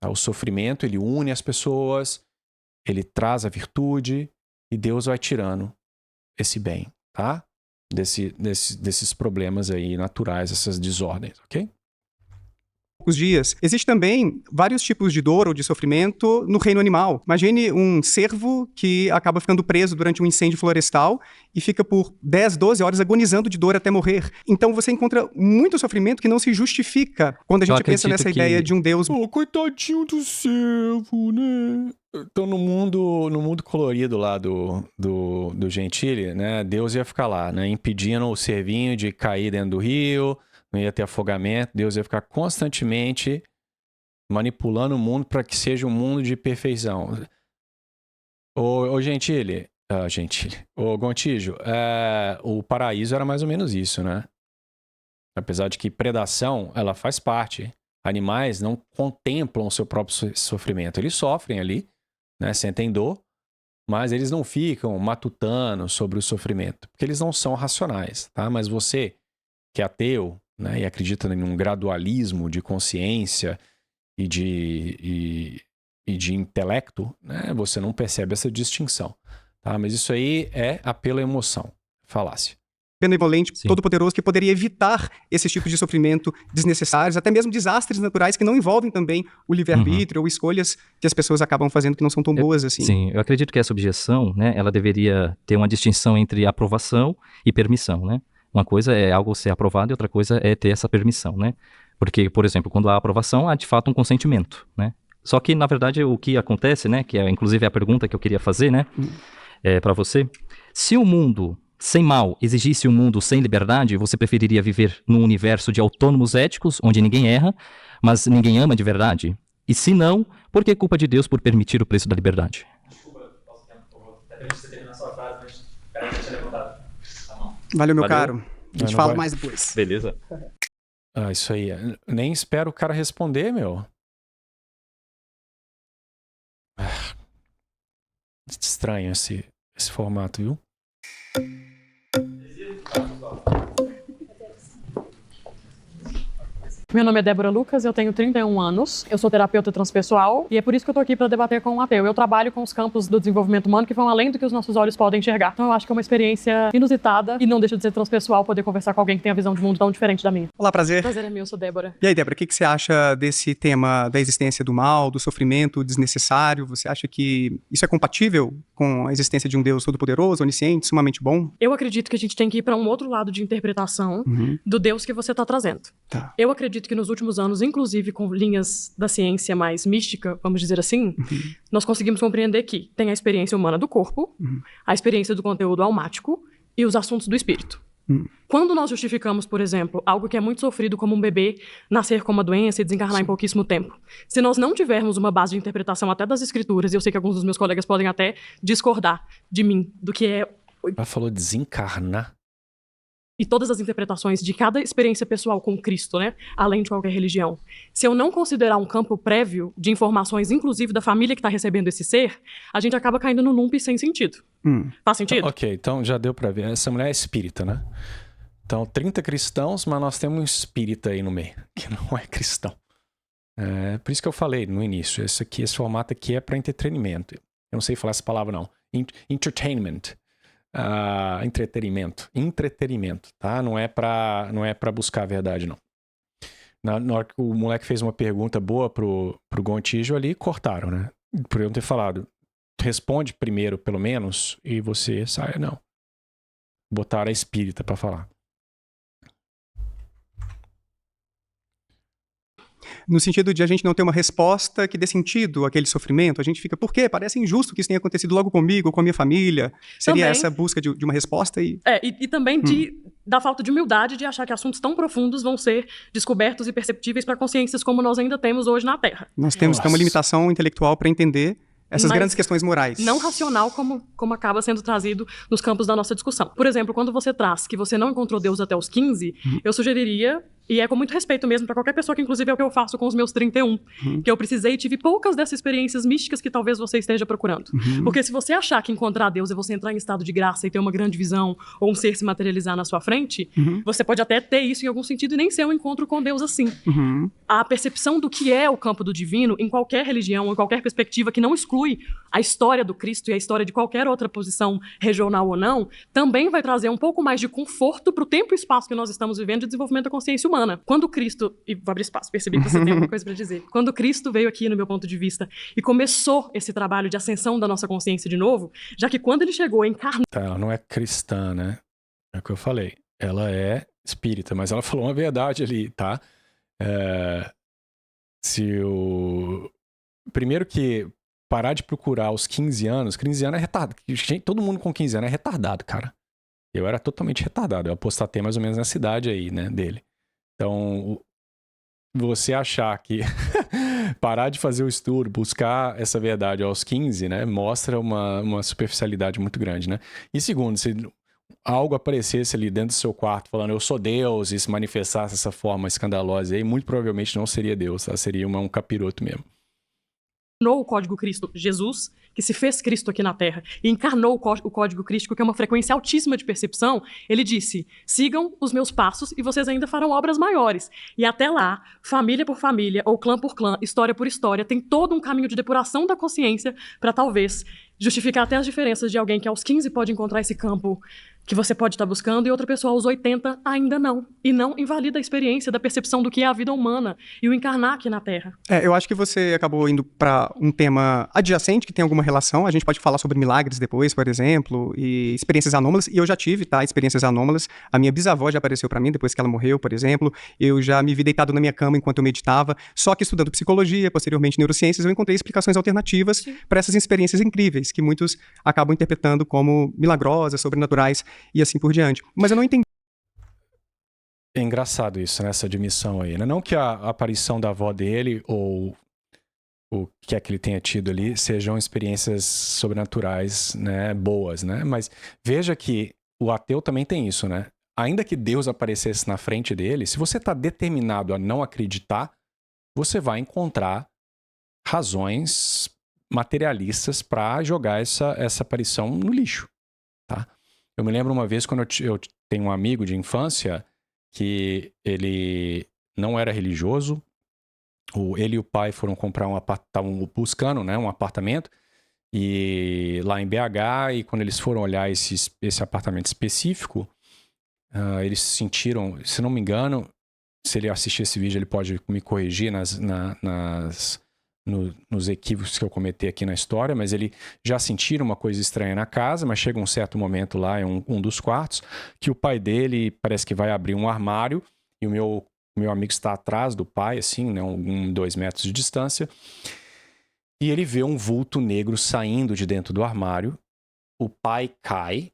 Tá? O sofrimento, ele une as pessoas, ele traz a virtude e Deus vai tirando esse bem, tá? Desses problemas aí naturais, essas desordens, ok? Poucos dias. Existe também vários tipos de dor ou de sofrimento no reino animal. Imagine um cervo que acaba ficando preso durante um incêndio florestal e fica por 10, 12 horas agonizando de dor até morrer. Então você encontra muito sofrimento que não se justifica quando a gente pensa nessa ideia de um Deus... Oh, coitadinho do cervo, né? Então, no mundo colorido lá do Gentili, né? Deus ia ficar lá, né? Impedindo o cervinho de cair dentro do rio, não ia ter afogamento. Deus ia ficar constantemente manipulando o mundo para que seja um mundo de perfeição. Ô Gentili, ô Gontijo, o paraíso era mais ou menos isso, né? Apesar de que predação, ela faz parte. Animais não contemplam o seu próprio sofrimento. Eles sofrem ali, né? Sentem dor, mas eles não ficam matutando sobre o sofrimento, porque eles não são racionais, tá? Mas você, que é ateu, né, e acredita em um gradualismo de consciência e de intelecto, né, você não percebe essa distinção. Tá? Mas isso aí é apelo à emoção, falácia. Benevolente, todo-poderoso, que poderia evitar esses tipos de sofrimento desnecessários, até mesmo desastres naturais que não envolvem também o livre-arbítrio ou escolhas que as pessoas acabam fazendo que não são tão boas assim. Sim, eu acredito que essa objeção, né, ela deveria ter uma distinção entre aprovação e permissão, né? Uma coisa é algo ser aprovado e outra coisa é ter essa permissão, né? Porque, por exemplo, quando há aprovação, há de fato um consentimento, né? Só que, na verdade, o que acontece, né, que é inclusive a pergunta que eu queria fazer, né, para você, se o mundo sem mal exigisse um mundo sem liberdade, você preferiria viver num universo de autônomos éticos, onde ninguém erra, mas ninguém ama de verdade? E se não, por que culpa de Deus por permitir o preço da liberdade? Desculpa, posso terminar você terminar a sua frase, mas cara, eu tinha levantado. Valeu, meu caro. A gente fala mais depois. Beleza. Isso aí. Nem espero o cara responder, meu. Estranho esse formato, viu? Meu nome é Débora Lucas, eu tenho 31 anos, eu sou terapeuta transpessoal e é por isso que eu tô aqui para debater com um ateu. Eu trabalho com os campos do desenvolvimento humano que vão além do que os nossos olhos podem enxergar. Então eu acho que é uma experiência inusitada e não deixa de ser transpessoal poder conversar com alguém que tem a visão de mundo tão diferente da minha. Olá, prazer. Prazer é meu, eu sou Débora. E aí, Débora, o que você acha desse tema da existência do mal, do sofrimento desnecessário? Você acha que isso é compatível com a existência de um Deus todo-poderoso, onisciente, sumamente bom? Eu acredito que a gente tem que ir para um outro lado de interpretação do Deus que você está trazendo. Tá. Eu acredito que nos últimos anos, inclusive com linhas da ciência mais mística, vamos dizer assim, nós conseguimos compreender que tem a experiência humana do corpo, a experiência do conteúdo almático e os assuntos do espírito. Quando nós justificamos, por exemplo, algo que é muito sofrido como um bebê nascer com uma doença e desencarnar em pouquíssimo tempo, se nós não tivermos uma base de interpretação até das escrituras, e eu sei que alguns dos meus colegas podem até discordar de mim, do que é... Ela falou desencarnar. E todas as interpretações de cada experiência pessoal com Cristo, né? Além de qualquer religião. Se eu não considerar um campo prévio de informações, inclusive da família que está recebendo esse ser, a gente acaba caindo no loop sem sentido. Faz sentido? Então, ok, então já deu pra ver. Essa mulher é espírita, né? Então, 30 cristãos, mas nós temos um espírita aí no meio, que não é cristão. É, por isso que eu falei no início, esse formato aqui é para entretenimento. Eu não sei falar essa palavra, não. Entertainment. Entretenimento, tá? Não é pra buscar a verdade, não. Na hora que o moleque fez uma pergunta boa pro Gontijo ali, cortaram, né? Por eu ter falado, responde primeiro, pelo menos, e você sai, não. Botaram a espírita pra falar. No sentido de a gente não ter uma resposta que dê sentido àquele sofrimento, a gente fica, por quê? Parece injusto que isso tenha acontecido logo comigo, com a minha família. Seria Também. essa busca de uma resposta e... E também da falta de humildade de achar que assuntos tão profundos vão ser descobertos e perceptíveis para consciências como nós ainda temos hoje na Terra. Nós temos que ter uma limitação intelectual para entender essas grandes questões morais. Não racional como acaba sendo trazido nos campos da nossa discussão. Por exemplo, quando você traz que você não encontrou Deus até os 15, eu sugeriria, e é com muito respeito mesmo para qualquer pessoa, que inclusive é o que eu faço com os meus 31, que eu precisei e tive poucas dessas experiências místicas que talvez você esteja procurando. Porque se você achar que encontrar Deus é você entrar em estado de graça e ter uma grande visão, ou um ser se materializar na sua frente, você pode até ter isso em algum sentido e nem ser um encontro com Deus assim. A percepção do que é o campo do divino, em qualquer religião, em qualquer perspectiva que não exclui a história do Cristo e a história de qualquer outra posição regional ou não, também vai trazer um pouco mais de conforto para o tempo e espaço que nós estamos vivendo de desenvolvimento da consciência humana. Quando Cristo... E vou abrir espaço, percebi que você tem alguma coisa para dizer. Quando Cristo veio aqui, no meu ponto de vista, e começou esse trabalho de ascensão da nossa consciência de novo, já que quando ele chegou encarnado... Tá, ela não é cristã, né? É o que eu falei. Ela é espírita, mas ela falou uma verdade ali, tá? Primeiro que parar de procurar aos 15 anos é retardado. Todo mundo com 15 anos é retardado, cara. Eu era totalmente retardado. Eu apostatei mais ou menos nessa idade aí, né, dele. Então, você achar que parar de fazer o estudo, buscar essa verdade aos 15, né, mostra uma superficialidade muito grande, né? E segundo, se algo aparecesse ali dentro do seu quarto falando eu sou Deus e se manifestasse dessa forma escandalosa aí, muito provavelmente não seria Deus, tá? Seria um capiroto mesmo. O código Cristo, Jesus, que se fez Cristo aqui na Terra, e encarnou o código crístico, que é uma frequência altíssima de percepção, ele disse, sigam os meus passos e vocês ainda farão obras maiores. E até lá, família por família, ou clã por clã, história por história, tem todo um caminho de depuração da consciência para talvez justificar até as diferenças de alguém que aos 15 pode encontrar esse campo que você pode estar buscando e outra pessoa aos 80 ainda não. E não invalida a experiência da percepção do que é a vida humana e o encarnar aqui na Terra. Eu acho que você acabou indo para um tema adjacente que tem alguma relação. A gente pode falar sobre milagres depois, por exemplo, e experiências anômalas. E eu já tive, tá? Experiências anômalas. A minha bisavó já apareceu para mim depois que ela morreu, por exemplo. Eu já me vi deitado na minha cama enquanto eu meditava. Só que estudando psicologia, posteriormente neurociências, eu encontrei explicações alternativas para essas experiências incríveis, que muitos acabam interpretando como milagrosas, sobrenaturais e assim por diante. Mas eu não entendi. É engraçado isso, né? Essa admissão aí, né? Não que a aparição da avó dele ou o que é que ele tenha tido ali sejam experiências sobrenaturais, né? Boas, né? Mas veja que o ateu também tem isso, né? Ainda que Deus aparecesse na frente dele, se você está determinado a não acreditar, você vai encontrar razões materialistas para jogar essa aparição no lixo, tá? Eu me lembro uma vez quando eu tenho um amigo de infância que ele não era religioso. Ele e o pai foram comprar estavam buscando, né, um apartamento e lá em BH, e quando eles foram olhar esse apartamento específico, eles sentiram, se não me engano, se ele assistir esse vídeo ele pode me corrigir nos equívocos que eu cometi aqui na história, mas ele já sentiram uma coisa estranha na casa, mas chega um certo momento lá em um dos quartos que o pai dele parece que vai abrir um armário e o meu amigo está atrás do pai, assim, né, 2 metros de distância, e ele vê um vulto negro saindo de dentro do armário, o pai cai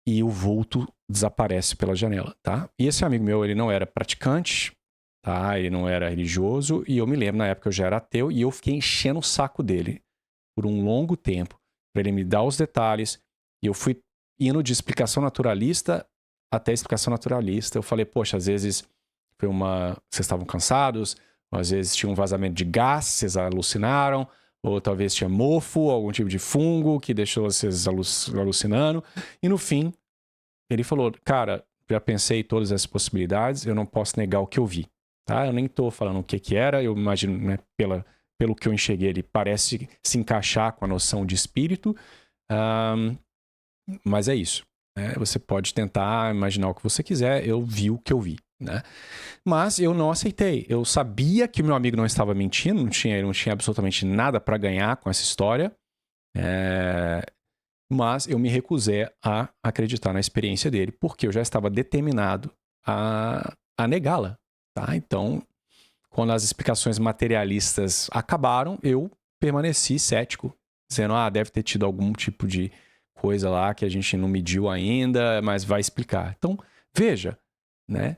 e o vulto desaparece pela janela, tá? E esse amigo meu, ele não era praticante, tá? Ele não era religioso, e eu me lembro, na época eu já era ateu, e eu fiquei enchendo o saco dele por um longo tempo, para ele me dar os detalhes, e eu fui indo de explicação naturalista até explicação naturalista. Eu falei, poxa, às vezes vocês estavam cansados, ou às vezes tinha um vazamento de gás, vocês alucinaram, ou talvez tinha mofo, algum tipo de fungo que deixou vocês alucinando, e no fim, ele falou, cara, já pensei em todas essas possibilidades, eu não posso negar o que eu vi, tá? Eu nem tô falando o que era, eu imagino, né, pelo que eu enxerguei, ele parece se encaixar com a noção de espírito, mas é isso, né? Você pode tentar imaginar o que você quiser, eu vi o que eu vi, né? Mas eu não aceitei, eu sabia que o meu amigo não estava mentindo, ele não tinha absolutamente nada para ganhar com essa história, mas eu me recusei a acreditar na experiência dele, porque eu já estava determinado a negá-la, tá? Então, quando as explicações materialistas acabaram, eu permaneci cético, dizendo, deve ter tido algum tipo de coisa lá que a gente não mediu ainda, mas vai explicar. Então, veja, né,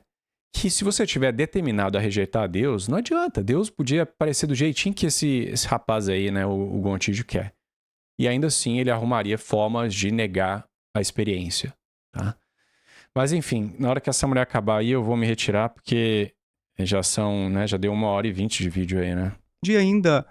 que se você estiver determinado a rejeitar Deus, não adianta, Deus podia aparecer do jeitinho que esse rapaz aí, né, o Gontijo quer. E ainda assim ele arrumaria formas de negar a experiência, tá? Mas enfim, na hora que essa mulher acabar aí, eu vou me retirar, porque já deu 1h20 de vídeo aí, né? E ainda,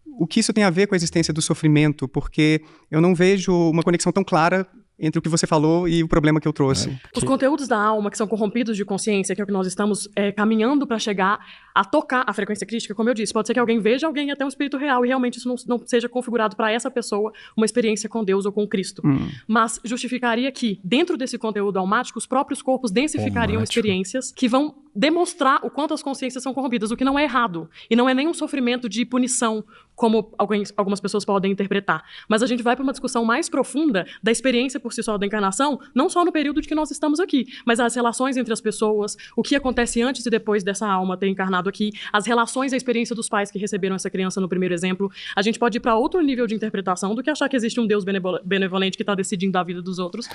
o que isso tem a ver com a existência do sofrimento? Porque eu não vejo uma conexão tão clara entre o que você falou e o problema que eu trouxe. Os conteúdos da alma que são corrompidos de consciência, que é o que nós estamos caminhando para chegar a tocar a frequência crítica, como eu disse, pode ser que alguém veja alguém até um espírito real e realmente isso não seja configurado para essa pessoa uma experiência com Deus ou com Cristo. Mas justificaria que, dentro desse conteúdo almático, os próprios corpos densificariam experiências que vão demonstrar o quanto as consciências são corrompidas, o que não é errado. E não é nem um sofrimento de punição, como algumas pessoas podem interpretar. Mas a gente vai para uma discussão mais profunda da experiência por si só da encarnação, não só no período de que nós estamos aqui, mas as relações entre as pessoas, o que acontece antes e depois dessa alma ter encarnado aqui, as relações, a experiência dos pais que receberam essa criança no primeiro exemplo. A gente pode ir para outro nível de interpretação do que achar que existe um Deus benevolente que está decidindo a vida dos outros.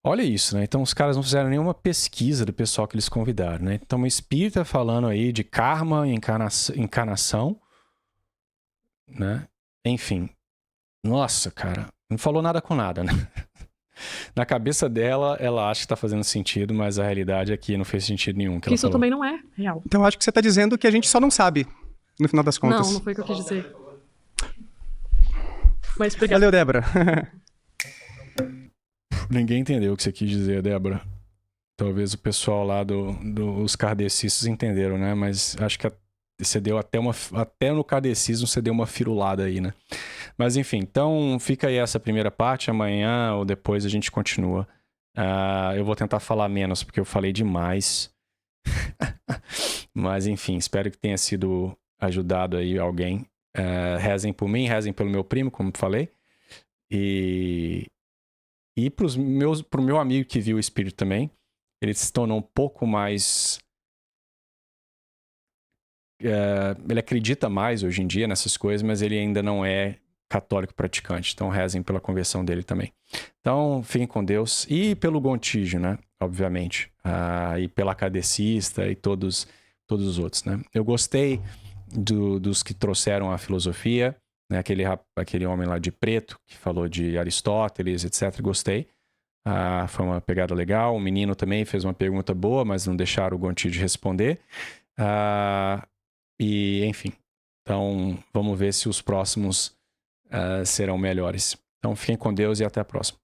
Olha isso, né? Então os caras não fizeram nenhuma pesquisa do pessoal que eles convidaram, né? Então o espírita falando aí de karma, encarnação, né? Enfim. Nossa, cara. Não falou nada com nada, né? Na cabeça dela, ela acha que tá fazendo sentido, mas a realidade é que não fez sentido nenhum. Que isso também não é real. Então acho que você tá dizendo que a gente só não sabe, no final das contas. Não foi o que eu quis dizer. Mas obrigado. Valeu, Débora. Ninguém entendeu o que você quis dizer, Débora. Talvez o pessoal lá dos kardecistas entenderam, né? Mas acho que você deu até no kardecismo você deu uma firulada aí, né? Mas enfim, então fica aí essa primeira parte. Amanhã ou depois a gente continua. Eu vou tentar falar menos, porque eu falei demais. Mas enfim, espero que tenha sido ajudado aí alguém. Rezem por mim, rezem pelo meu primo, como falei. E pro meu amigo que viu o espírito também, ele se tornou um pouco mais... ele acredita mais hoje em dia nessas coisas, mas ele ainda não é católico praticante. Então rezem pela conversão dele também. Então fiquem com Deus. E pelo Gontijo, né? Obviamente. E pela kardecista e todos os outros, né? Eu gostei dos que trouxeram a filosofia, né? Aquele homem lá de preto que falou de Aristóteles, etc. Gostei. Foi uma pegada legal. O menino também fez uma pergunta boa, mas não deixaram o Gontijo responder. E, enfim. Então, vamos ver se os próximos serão melhores. Então, fiquem com Deus e até a próxima.